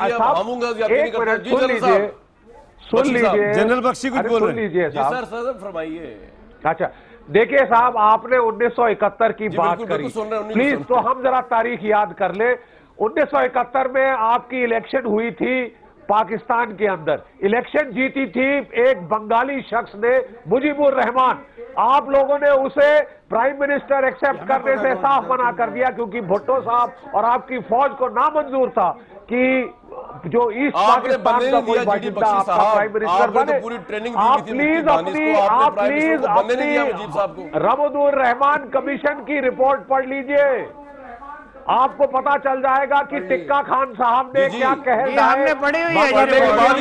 सुन लीजिए। जनरल बख्शी कुछ बोल रहे हैं। सर फरमाइए। अच्छा देखिए साहब, आपने 1971 की बात करी, प्लीज तो हम जरा तारीख याद कर ले। 1971 में आपकी इलेक्शन हुई थी पाकिस्तान के अंदर। इलेक्शन जीती थी एक बंगाली शख्स ने, मुजीबुर रहमान। आप लोगों ने उसे प्राइम मिनिस्टर एक्सेप्ट करने से साफ मना कर दिया, क्योंकि भुट्टो साहब और आपकी फौज को नामंजूर था कि जो ईस्ट पाकिस्तान का कोई बाशिंदा आपका प्राइम मिनिस्टर बने। पूरी ट्रेनिंग आप प्लीज अपनी रमदुर रहमान कमीशन की रिपोर्ट पढ़ लीजिए, आपको पता चल जाएगा कि टिक्का खान साहब ने क्या कह दिया है। हमने पढ़ी हुई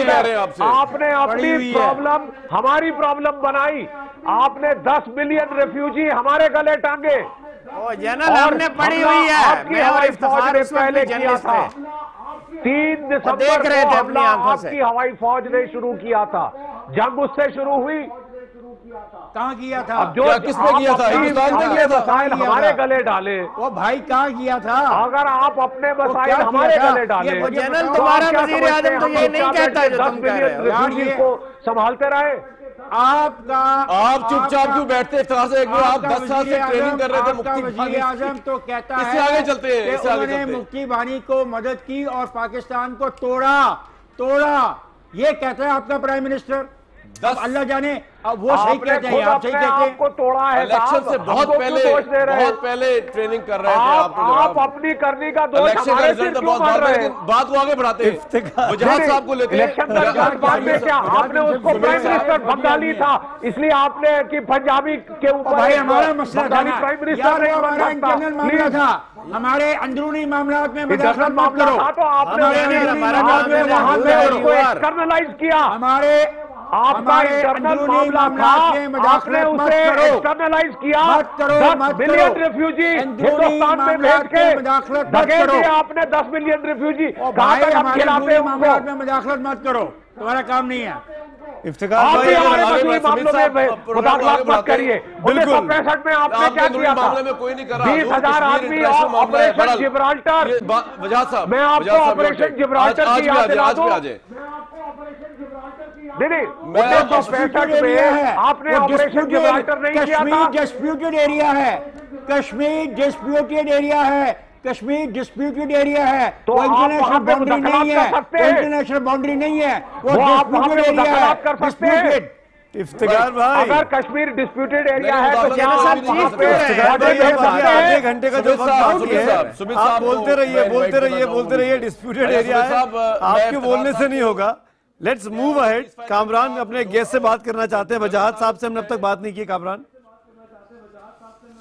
है, आपने अपनी प्रॉब्लम हमारी प्रॉब्लम बनाई, आपने 10 मिलियन रेफ्यूजी हमारे गले टांगे। जनरल हमने पढ़ी हुई है, आपकी हवाई फौज ने पहले किया था। 3 दिसंबर को हमला आपकी हवाई फौज ने शुरू किया था, जंग उससे शुरू हुई। कहाँ किया था? अब जो किसने किया था? हिंदुस्तान ने किया था। हमारे गले डाले। वो भाई कहाँ किया था? अगर आप अपने मसाइल हमारे गले डाले, जनरल तुम्हारा वजीर आजम तो ये नहीं कहता जो तुम कह रहे हो। को संभालते रहे। आप चुपचाप क्यों बैठते? आप 10 साल से ट्रेनिंग कर रहे थे। मुफ्ती वजीर आजम तो कहता है इससे आगे चलते हैं, इससे आगे उन्होंने मुफ्ती बानी को मदद की और पाकिस्तान को तोड़ा, ये कहता है आपका प्राइम मिनिस्टर। अल्लाह जाने अब वो सही कहते हैं, आप सही कहते हैं। आपको तोड़ा है, इलेक्शन से बहुत पहले ट्रेनिंग कर रहे थे। आप अपनी करनी का दोष हमारे सिर क्यों मार रहे हैं? बात को आगे बढ़ाते हैं, वजाहत साहब को लेते हैं। इलेक्शन का रिजल्ट बाद में क्या आपने उसको प्राइम मिनिस्टर बंगाली था, इसलिए आपने कि पंजाबी के ऊपर भाई हमारा मसला था, प्राइम मिनिस्टर ने हमारा इंटरनल मामला था, हमारे अंदरूनी मामला में इंटरनल मामला था, तो आपने एक्सटर्नलाइज किया। हमारे आपका इंटरनल मामला था, आपने उसे एक्सटर्नलाइज किया। 10 मिलियन रेफ्यूजी हिंदुस्तान में भेज के धकेल दिया आपने। 10 मिलियन रेफ्यूजी कहां तक हम खिलाते हैं उनको? में मजाकत मत करो, तुम्हारा काम नहीं है। इफ्तिखार आप भी भाई हमारे मसले मामलों में मुदाखलत मत करिए। 1965 में आपने क्या किया था? मामले में कोई नहीं कर रहा। 20,000 आदमी ऑपरेशन जिब्राल्टर। वजाहत साहब, मैं आपको ऑपरेशन जिब्राल्टर की याद दिला दूं। नहीं, 1965 में आपने ऑपरेशन जिब्राल्टर नहीं किया था। कश्मीर डिस्प्यूटेड एरिया है, कश्मीर डिस्प्यूटेड एरिया है, कश्मीर डिस्प्यूटेड एरिया है। तो वो इंटरनेशनल बाउंड्री नहीं है, वो इंटरनेशनल बाउंड्री नहीं है, वो डिस्प्यूटेड एरिया है। कर सकते हैं इफ्तिखार भाई, अगर कश्मीर डिस्प्यूटेड एरिया है तो आधे घंटे का जो वक्त है, आप बोलते रहिए डिस्प्यूटेड एरिया है, आपके बोलने से नहीं होगा। Let's move ahead. कामरान अपने गेस्ट से बात करना चाहते हैं। वजाहत साहब से हमने अब तक बात नहीं की। कामरान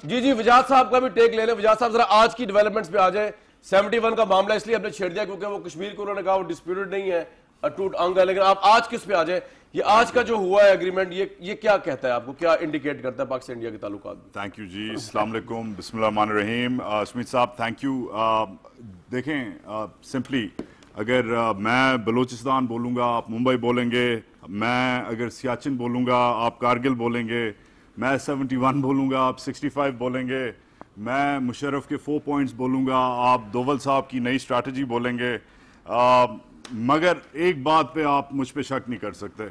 जी, वजाहत साहब का भी टेक ले लें। वजाहत साहब जरा आज की डेवलपमेंट्स पे आ जाए। 71 का मामला इसलिए हमने छेड़ दिया क्योंकि वो कश्मीर को उन्होंने कहा वो डिस्प्यूटेड नहीं है, अटूट अंग है, लेकिन आप आज किस पे आ जाए? ये आज का जो हुआ है एग्रीमेंट, ये क्या कहता है, आपको क्या इंडिकेट करता है पाकिस्तान इंडिया के ताल्लुकात? थैंक यू जी, अस्सलाम वालेकुम, बिस्मिल्लाहिर्रहमानिर्रहीम। स्मित साहब थैंक यू। देखें, सिंपली अगर मैं बलूचिस्तान बोलूँगा आप मुंबई बोलेंगे, मैं अगर सियाचिन बोलूँगा आप कारगिल बोलेंगे, मैं 71 बोलूँगा आप 65 बोलेंगे, मैं मुशर्रफ के 4 पॉइंट्स बोलूँगा आप दोवल साहब की नई स्ट्रैटेजी बोलेंगे। मगर एक बात पे आप मुझ पे शक नहीं कर सकते,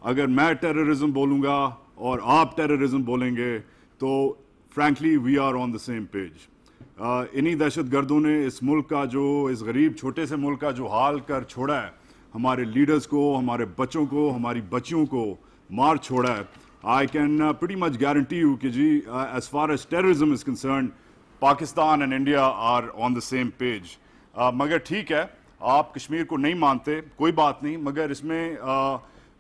अगर मैं टेररिज्म बोलूँगा और आप टेररिज्म बोलेंगे तो frankly we are on the same page. इन्हीं दहशतगर्दों ने इस मुल्क का इस गरीब छोटे से मुल्क का जो हाल कर छोड़ा है, हमारे लीडर्स को, हमारे बच्चों को, हमारी बच्चियों को मार छोड़ा है। I can pretty much guarantee you कि जी as far as terrorism is concern, Pakistan and India are on the same page. मगर ठीक है, आप कश्मीर को नहीं मानते, कोई बात नहीं, मगर इसमें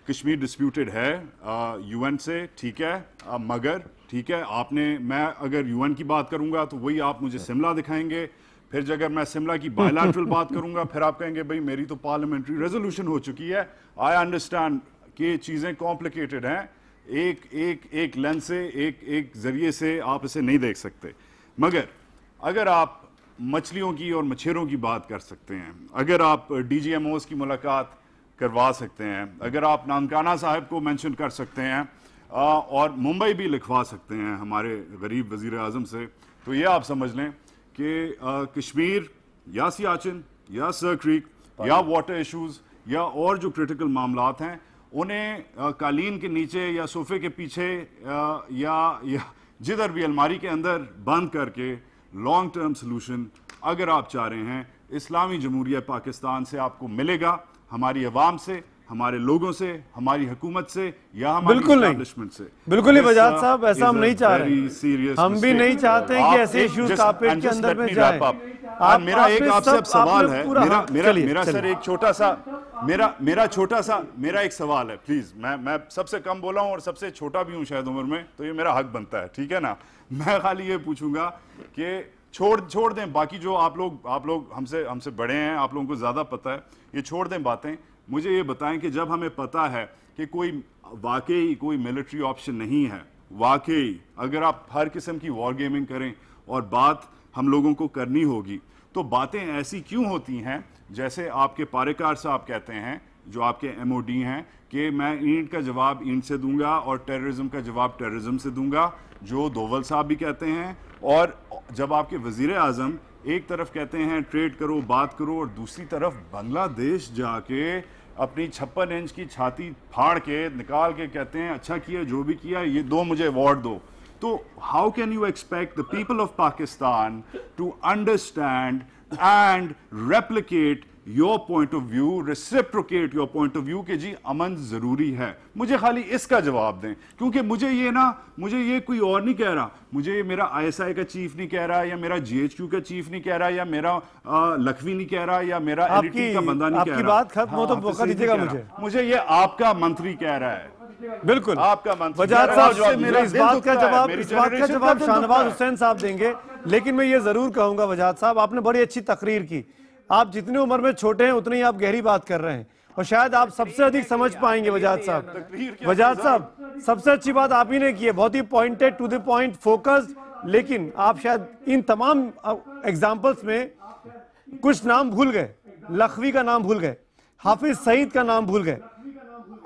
कश्मीर डिस्प्यूटेड है यूएन से, ठीक है, मगर ठीक है, मैं अगर यूएन की बात करूंगा तो वही आप मुझे शिमला दिखाएंगे, फिर अगर मैं शिमला की बायलैटरल बात करूंगा फिर आप कहेंगे भाई मेरी तो पार्लियामेंट्री रेजोल्यूशन हो चुकी है। आई अंडरस्टैंड कि चीज़ें कॉम्प्लिकेटेड हैं, एक लेंस से, एक जरिए से आप इसे नहीं देख सकते, मगर अगर आप मछलियों की और मछेरों की बात कर सकते हैं, अगर आप DGMOs की मुलाकात करवा सकते हैं, अगर आप नानकाना साहब को मेंशन कर सकते हैं और मुंबई भी लिखवा सकते हैं हमारे गरीब वजीर आज़म से, तो ये आप समझ लें कि कश्मीर या सियाचिन या सर क्रीक या वाटर इश्यूज़ या और जो क्रिटिकल मामलात हैं उन्हें कालीन के नीचे या सोफे के पीछे या जिधर भी अलमारी के अंदर बंद करके लॉन्ग टर्म सोल्यूशन अगर आप चाह रहे हैं इस्लामी जमहूरिया पाकिस्तान से आपको मिलेगा, हमारी अवाम से, हमारे लोगों से, हमारी हुकूमत से या हमारी बिल्कुल नहीं। एस्टैब्लिशमेंट से। बिल्कुल ही This, बजाज साहब, ऐसा हम is a नहीं चाह very रहे। serious हम भी mistake. नहीं चाहते हैं कि आप ऐसे एक- issues just- carpet and के just अंदर let में me जाएं। wrap up. आप- मेरा एक आपने आपसे अब सब- सवाल आपने है, पूरा- मेरा हाँ, मेरा चलिए, मेरा सर चलिए। एक छोटा सा मेरा छोटा सा मेरा एक सवाल है, प्लीज। मैं सबसे कम बोला हूं और सबसे छोटा भी हूं शायद उम्र में, तो ये मेरा हक बनता है, ठीक है ना। मैं खाली ये पूछूंगा कि छोड़ दें बाकी जो आप लोग हमसे बड़े हैं, आप लोगों को ज्यादा पता है, ये छोड़ दें बातें। मुझे ये बताएं कि जब हमें पता है कि वाकई कोई मिलिट्री ऑप्शन नहीं है, वाकई अगर आप हर किस्म की वॉर गेमिंग करें और बात हम लोगों को करनी होगी, तो बातें ऐसी क्यों होती हैं जैसे आपके पारेकार साहब कहते हैं, जो आपके एमओडी हैं, कि मैं ईंट का जवाब ईंट से दूंगा और टेररिज्म का जवाब टेररिज्म से दूंगा, जो दोवल साहब भी कहते हैं। और जब आपके वजीर आजम एक तरफ कहते हैं ट्रेड करो, बात करो, और दूसरी तरफ बांग्लादेश जाके अपनी 56 इंच की छाती फाड़ के निकाल के कहते हैं अच्छा किया, जो भी किया, ये दो मुझे अवार्ड दो, तो how can you expect the people of Pakistan to understand and replicate your point of view, reciprocate your point of view कि जी अमन जरूरी है? मुझे खाली इसका जवाब दें, क्योंकि मुझे ये कोई और नहीं कह रहा, मुझे ये मेरा ISI का चीफ नहीं कह रहा, या मेरा GHQ का चीफ नहीं कह रहा, या मेरा लखवी नहीं कह रहा, या मेरा LT का बंदा नहीं कह रहा। आपकी बात खत्म हो तो मौका दीजिएगा मुझे ये आपका मंत्री कह रहा है। बिल्कुल, आपका मंत्री वजाहत साहब इस बात का जनरेशन जवाब शाहनवाज हुसैन साहब देंगे। लेकिन मैं ये जरूर कहूंगा वजाहत साहब, आपने बड़ी अच्छी तकरीर की। आप जितनी उम्र में छोटे हैं उतनी आप गहरी बात कर रहे हैं, और शायद आप सबसे अधिक समझ पाएंगे वजाहत साहब। वजाहत साहब, सबसे अच्छी बात आप ही ने की है, बहुत ही pointed, to the point, focused. लेकिन आप शायद इन तमाम एग्जाम्पल्स में कुछ नाम भूल गए, लखवी का नाम भूल गए, हाफिज सईद का नाम भूल गए।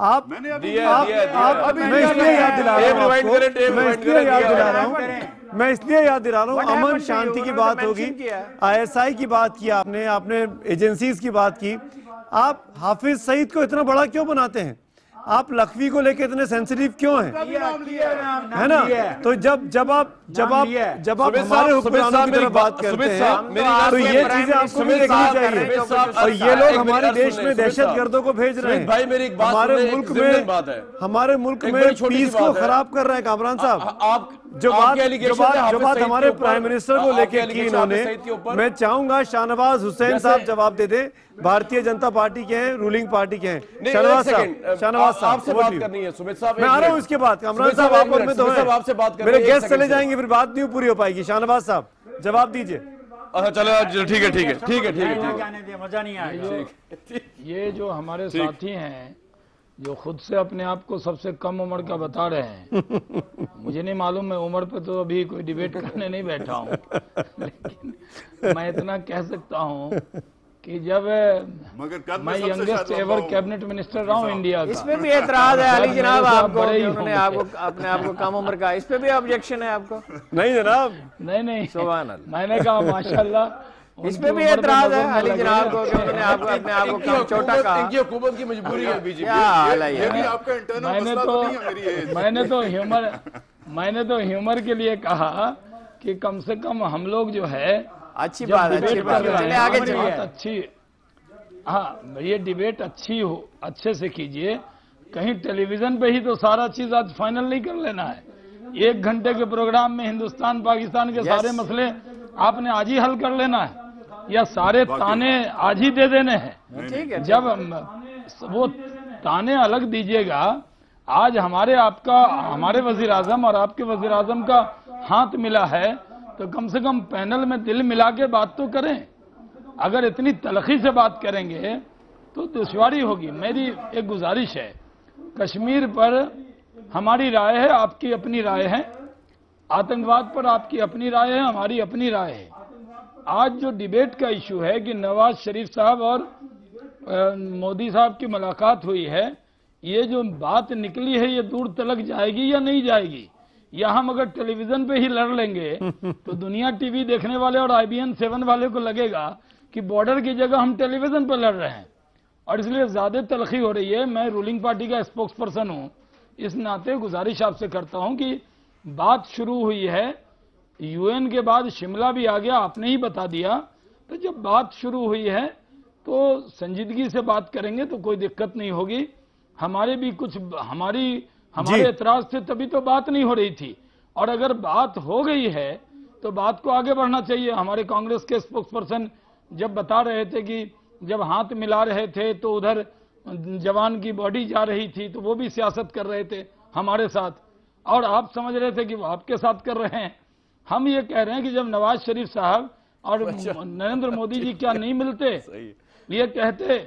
आप मैं इसलिए याद दिला रहा हूँ, अमन शांति की बात होगी, ISI की बात की आपने एजेंसीज की बात की। आप हाफिज सईद को इतना बड़ा क्यों बनाते हैं? आप लखवी को लेके इतने सेंसिटिव क्यों हैं? है ना? तो जब आप हमारे हुक्मरानों की तरफ बात करते हैं तो ये चीजें आपको भी देखनी चाहिए। और ये लोग हमारे देश में दहशतगर्दों को भेज रहे हैं, हमारे मुल्क में पीस को खराब कर रहे हैं। कामरान साहब, जो बात हमारे प्राइम मिनिस्टर को लेके की इन्होंने, मैं चाहूंगा शाहनवाज हुसैन साहब जवाब दे दें। भारतीय जनता पार्टी के हैं, रूलिंग पार्टी के हैं। शाहनवाज साहब आपसे बात करनी है। सुमित साहब, मैं आ रहा हूं इसके बाद। कामरान साहब आप में तो है, मेरे गेस्ट चले जाएंगे, फिर बात नहीं पूरी हो पाएगी। शाहनवाज साहब जवाब दीजिए। अच्छा चलो, ठीक है, मजा नहीं आया। ये जो हमारे साथी हैं जो खुद से अपने आप को सबसे कम उम्र का बता रहे हैं, मुझे नहीं मालूम, मैं उम्र पे तो अभी कोई डिबेट करने नहीं बैठा हूँ, लेकिन मैं इतना कह सकता हूँ कि जब मैं यंगेस्ट एवर कैबिनेट मिनिस्टर रहा हूँ इंडिया का, इसमें भी एतराज है अली जनाब आपको, उन्होंने आपको अपने आप को कम उम्र का, इस पे भी ऑब्जेक्शन है आपको? नहीं जनाब, नहीं, सुभान अल्लाह। मैंने कहा माशाल्लाह, इस पे भी एतराज है अली जनाब को कि उन्होंने अपने आप को कम छोटा कहा। इनकी हुकूमत की मजबूरी है बीजेपी। मैंने तो ह्यूमर के लिए कहा कि कम से कम हम लोग जो है अच्छी बात अच्छी, हाँ, ये डिबेट अच्छी हो, अच्छे से कीजिए। कहीं टेलीविजन पे ही तो सारा चीज आज फाइनल नहीं कर लेना है। 1 घंटे के प्रोग्राम में हिंदुस्तान पाकिस्तान के सारे मसले आपने आज ही हल कर लेना है, या सारे ताने आज ही दे देने हैं? जब वो ताने अलग दीजिएगा, आज हमारे वजीर आजम और आपके वजीर आजम का हाथ मिला है, तो कम से कम पैनल में दिल मिला के बात तो करें। अगर इतनी तलखी से बात करेंगे तो दुश्वारी होगी। मेरी एक गुजारिश है, कश्मीर पर हमारी राय है, आपकी अपनी राय है, आतंकवाद पर आपकी अपनी राय है, हमारी अपनी राय है। आज जो डिबेट का इशू है कि नवाज शरीफ साहब और मोदी साहब की मुलाकात हुई है, ये जो बात निकली है ये दूर तलक जाएगी या नहीं जाएगी? या हम अगर टेलीविजन पे ही लड़ लेंगे तो दुनिया टीवी देखने वाले और IBN 7 वाले को लगेगा कि बॉर्डर की जगह हम टेलीविजन पर लड़ रहे हैं, और इसलिए ज्यादा तलखी हो रही है। मैं रूलिंग पार्टी का स्पोक्स पर्सन हूँ, इस नाते गुजारिश आपसे करता हूँ कि बात शुरू हुई है, UN के बाद शिमला भी आ गया, आपने ही बता दिया। तो जब बात शुरू हुई है तो संजीदगी से बात करेंगे तो कोई दिक्कत नहीं होगी। हमारे भी कुछ हमारे एतराज थे, तभी तो बात नहीं हो रही थी। और अगर बात हो गई है तो बात को आगे बढ़ना चाहिए। हमारे कांग्रेस के स्पोक्सपर्सन जब बता रहे थे कि जब हाथ मिला रहे थे तो उधर जवान की बॉडी जा रही थी, तो वो भी सियासत कर रहे थे हमारे साथ, और आप समझ रहे थे कि वो आपके साथ कर रहे हैं। हम ये कह रहे हैं कि जब नवाज शरीफ साहब और नरेंद्र मोदी जी क्या नहीं मिलते, ये कहते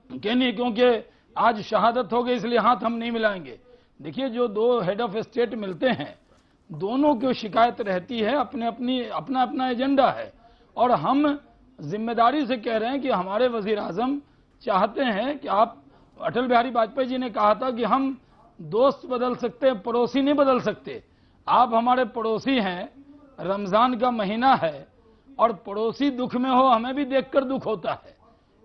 कि नहीं क्योंकि आज शहादत हो गई इसलिए हाथ हम नहीं मिलाएंगे। देखिए, जो दो हेड ऑफ स्टेट मिलते हैं, दोनों की शिकायत रहती है, अपना अपना एजेंडा है। और हम जिम्मेदारी से कह रहे हैं कि हमारे वजीर आजम चाहते हैं कि आप, अटल बिहारी वाजपेयी जी ने कहा था कि हम दोस्त बदल सकते हैं, पड़ोसी नहीं बदल सकते। आप हमारे पड़ोसी हैं, रमजान का महीना है और पड़ोसी दुख में हो हमें भी देखकर दुख होता है।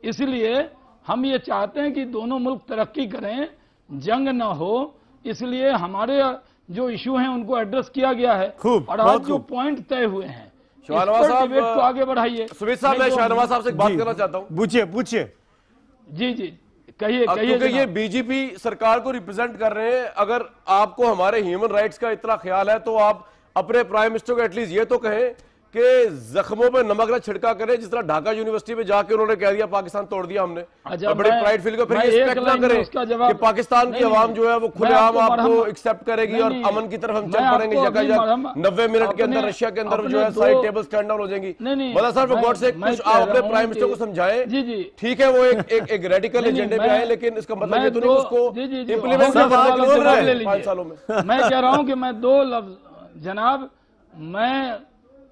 इसलिए हम ये चाहते हैं कि दोनों मुल्क तरक्की करें, जंग न हो, इसलिए हमारे जो इशू हैं उनको एड्रेस किया गया है। और आज जो पॉइंट तय हुए हैं, शाहनवाज साहब डिबेट को आगे बढ़ाइए। सुमित साहब, मैं शाहनवाज साहब से एक बात करना चाहता हूँ। पूछिए। जी कहिए। क्योंकि ये बीजेपी सरकार को रिप्रेजेंट कर रहे हैं, अगर आपको हमारे ह्यूमन राइट्स का इतना ख्याल है तो आप अपने प्राइम मिनिस्टर को एटलीस्ट ये तो कहें कि जख्मों पे नमक न छिड़का करें, जिस तरह ढाका यूनिवर्सिटी में जाके उन्होंने कह दिया पाकिस्तान तोड़ दिया हमने। अच्छा, बड़े प्राइड फील को फिर ये एक्सपेक्ट ना करें कि पाकिस्तान की आवाम जो है वो खुलेआम आपको एक्सेप्ट करेगी और अमन की तरफ हम चल पड़ेंगे। 90 मिनट के अंदर रशिया के अंदर जो है सारी टेबल्स टर्न डाउन हो जाएंगी। मतलब सर, गॉड से कुछ आप अपने प्राइम मिनिस्टर को समझाएं। ठीक है, वो एक रेडिकल एजेंडे पे आए, लेकिन इसका मतलब ये तो नहीं उसको इम्प्लीमेंट करना 5 सालों में। मैं कह रहा हूं कि मैं 2 लफ्ज जनाब,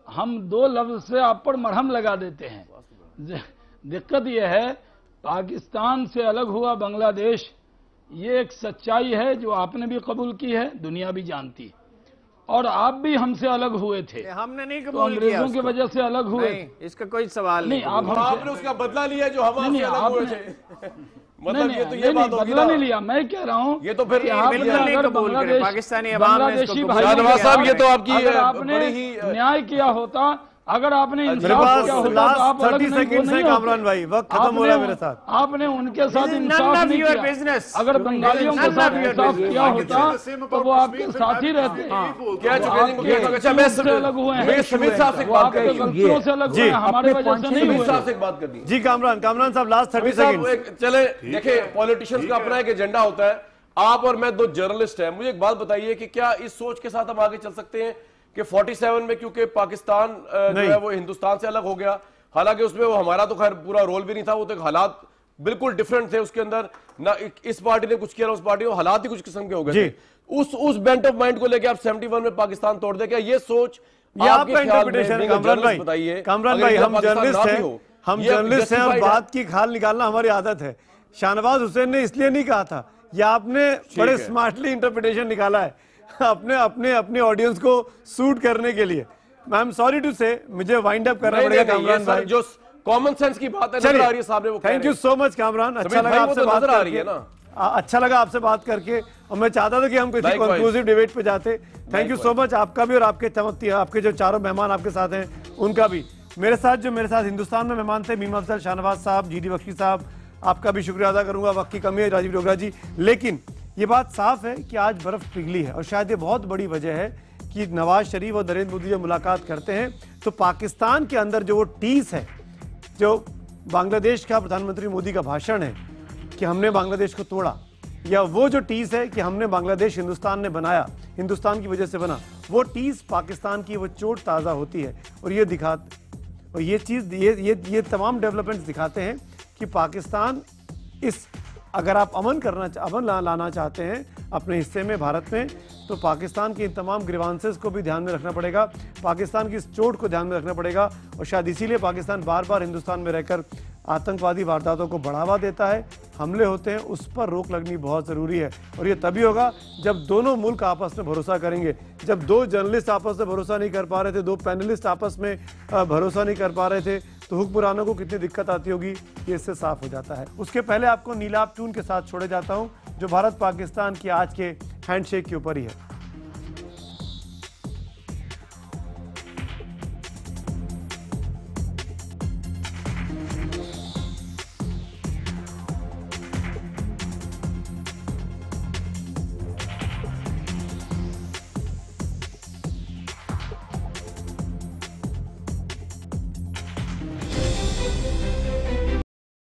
हम 2 लफ्ज से आप पर मरहम लगा देते हैं। दिक्कत यह है, पाकिस्तान से अलग हुआ बांग्लादेश, ये एक सच्चाई है जो आपने भी कबूल की है, दुनिया भी जानती है। और आप भी हमसे अलग हुए थे, हमने नहीं तो कबूल किया, अंग्रेजों की वजह से अलग हुए। इसका कोई सवाल नहीं। आपने उसका बदला लिया जो हम आपसे अलग हुए थे। मतलब ये तो ये बात होगी बदला नहीं लिया। मैं कह रहा हूँ ये तो फिर बांग्लादेशी भाई, शाहनवाज साहब, ये तो आपकी आपने बड़ी ही न्याय किया होता, अगर आपने इंसाफ किया होता तो आप अलग 30 सेकंड से कामरान भाई, वक्त खत्म हो रहा है मेरे साथ। आपने उनके साथ इंसाफ नहीं किया। अगर बंगालियों के साथ इंसाफ किया होता तो वो आपके साथ ही रहते। अलग हुए हैं, सुमित साहब से बात करिए, गलतियों से अलग हुए, हमारे वजह से नहीं हुए। साहब से बात करनी जी। कामरान साहब, लास्ट 30 सेकंड। चले, देखिए, पॉलिटिशियंस का अपना एक एजेंडा होता है। आप और मैं 2 जर्नलिस्ट हैं, मुझे एक बात बताइए कि क्या इस सोच के साथ हम आगे चल सकते हैं कि 47 में क्योंकि पाकिस्तान जो है वो हिंदुस्तान से अलग हो गया, हालांकि उसमें वो हमारा तो खैर पूरा रोल भी नहीं था, वो तो हालात बिल्कुल डिफरेंट थे उसके अंदर, ना इस पार्टी ने कुछ किया ना उस पार्टी, हालात ही कुछ किस्म के हो गए थे। उस बेंट ऑफ माइंड को लेकर आप 71 में पाकिस्तान तोड़ दे, क्या ये सोच आपका इंटरप्रिटेशन है? कामरान भाई, हम जर्नलिस्ट हैं और बात की खाल निकालना हमारी आदत है। शाहनवाज हुसैन ने इसलिए नहीं कहा था, या आपने बड़े स्मार्टली इंटरप्रिटेशन निकाला है अपने ऑडियंस को सूट करने के लिए। आई एम सॉरी टू से, मुझे वाइंड अप करना पड़ेगा कामरान भाई। जो कॉमन सेंस की बात है, नजर आ रही है सामने वो। Thank you so much Kamran, अच्छा लगा आपसे बात करके। अच्छा लगा आपसे बात करके, और मैं चाहता था कि हम किसी कंक्लूसिव डिबेट पे जाते। थैंक यू सो मच, आपका भी और आपके जो चारों मेहमान आपके साथ हैं उनका भी। मेरे साथ हिंदुस्तान में मेहमान थे मीम अफजल, शाहनवाज साहब, जीडी बख्शी साहब, आपका भी शुक्रिया अदा करूंगा। वक्त की कमी है, राजीव डोगरा जी। लेकिन ये बात साफ है कि आज बर्फ पिघली है, और शायद ये बहुत बड़ी वजह है कि नवाज शरीफ और नरेंद्र मोदी जब मुलाकात करते हैं तो पाकिस्तान के अंदर जो वो टीस है, जो बांग्लादेश का प्रधानमंत्री मोदी का भाषण है कि हमने बांग्लादेश को तोड़ा, या वो जो टीस है कि हमने बांग्लादेश हिंदुस्तान ने बनाया, हिंदुस्तान की वजह से बना, वो टीस पाकिस्तान की वो चोट ताज़ा होती है। और ये चीज़ ये तमाम डेवलपमेंट्स दिखाते हैं कि पाकिस्तान अगर आप अमन लाना चाहते हैं अपने हिस्से में, भारत में, तो पाकिस्तान के इन तमाम ग्रीवांसेस को भी ध्यान में रखना पड़ेगा, पाकिस्तान की इस चोट को ध्यान में रखना पड़ेगा। और शायद इसीलिए पाकिस्तान बार बार हिंदुस्तान में रहकर आतंकवादी वारदातों को बढ़ावा देता है, हमले होते हैं, उस पर रोक लगनी बहुत ज़रूरी है। और ये तभी होगा जब दोनों मुल्क आपस में भरोसा करेंगे। जब 2 जर्नलिस्ट आपस में भरोसा नहीं कर पा रहे थे, 2 पैनलिस्ट आपस में भरोसा नहीं कर पा रहे थे, तो हुक्मरानों को कितनी दिक्कत आती होगी, ये इससे साफ हो जाता है। उसके पहले आपको नीलाब ट्यून के साथ छोड़े जाता हूँ, जो भारत पाकिस्तान की आज के हैंडशेक के ऊपर ही है।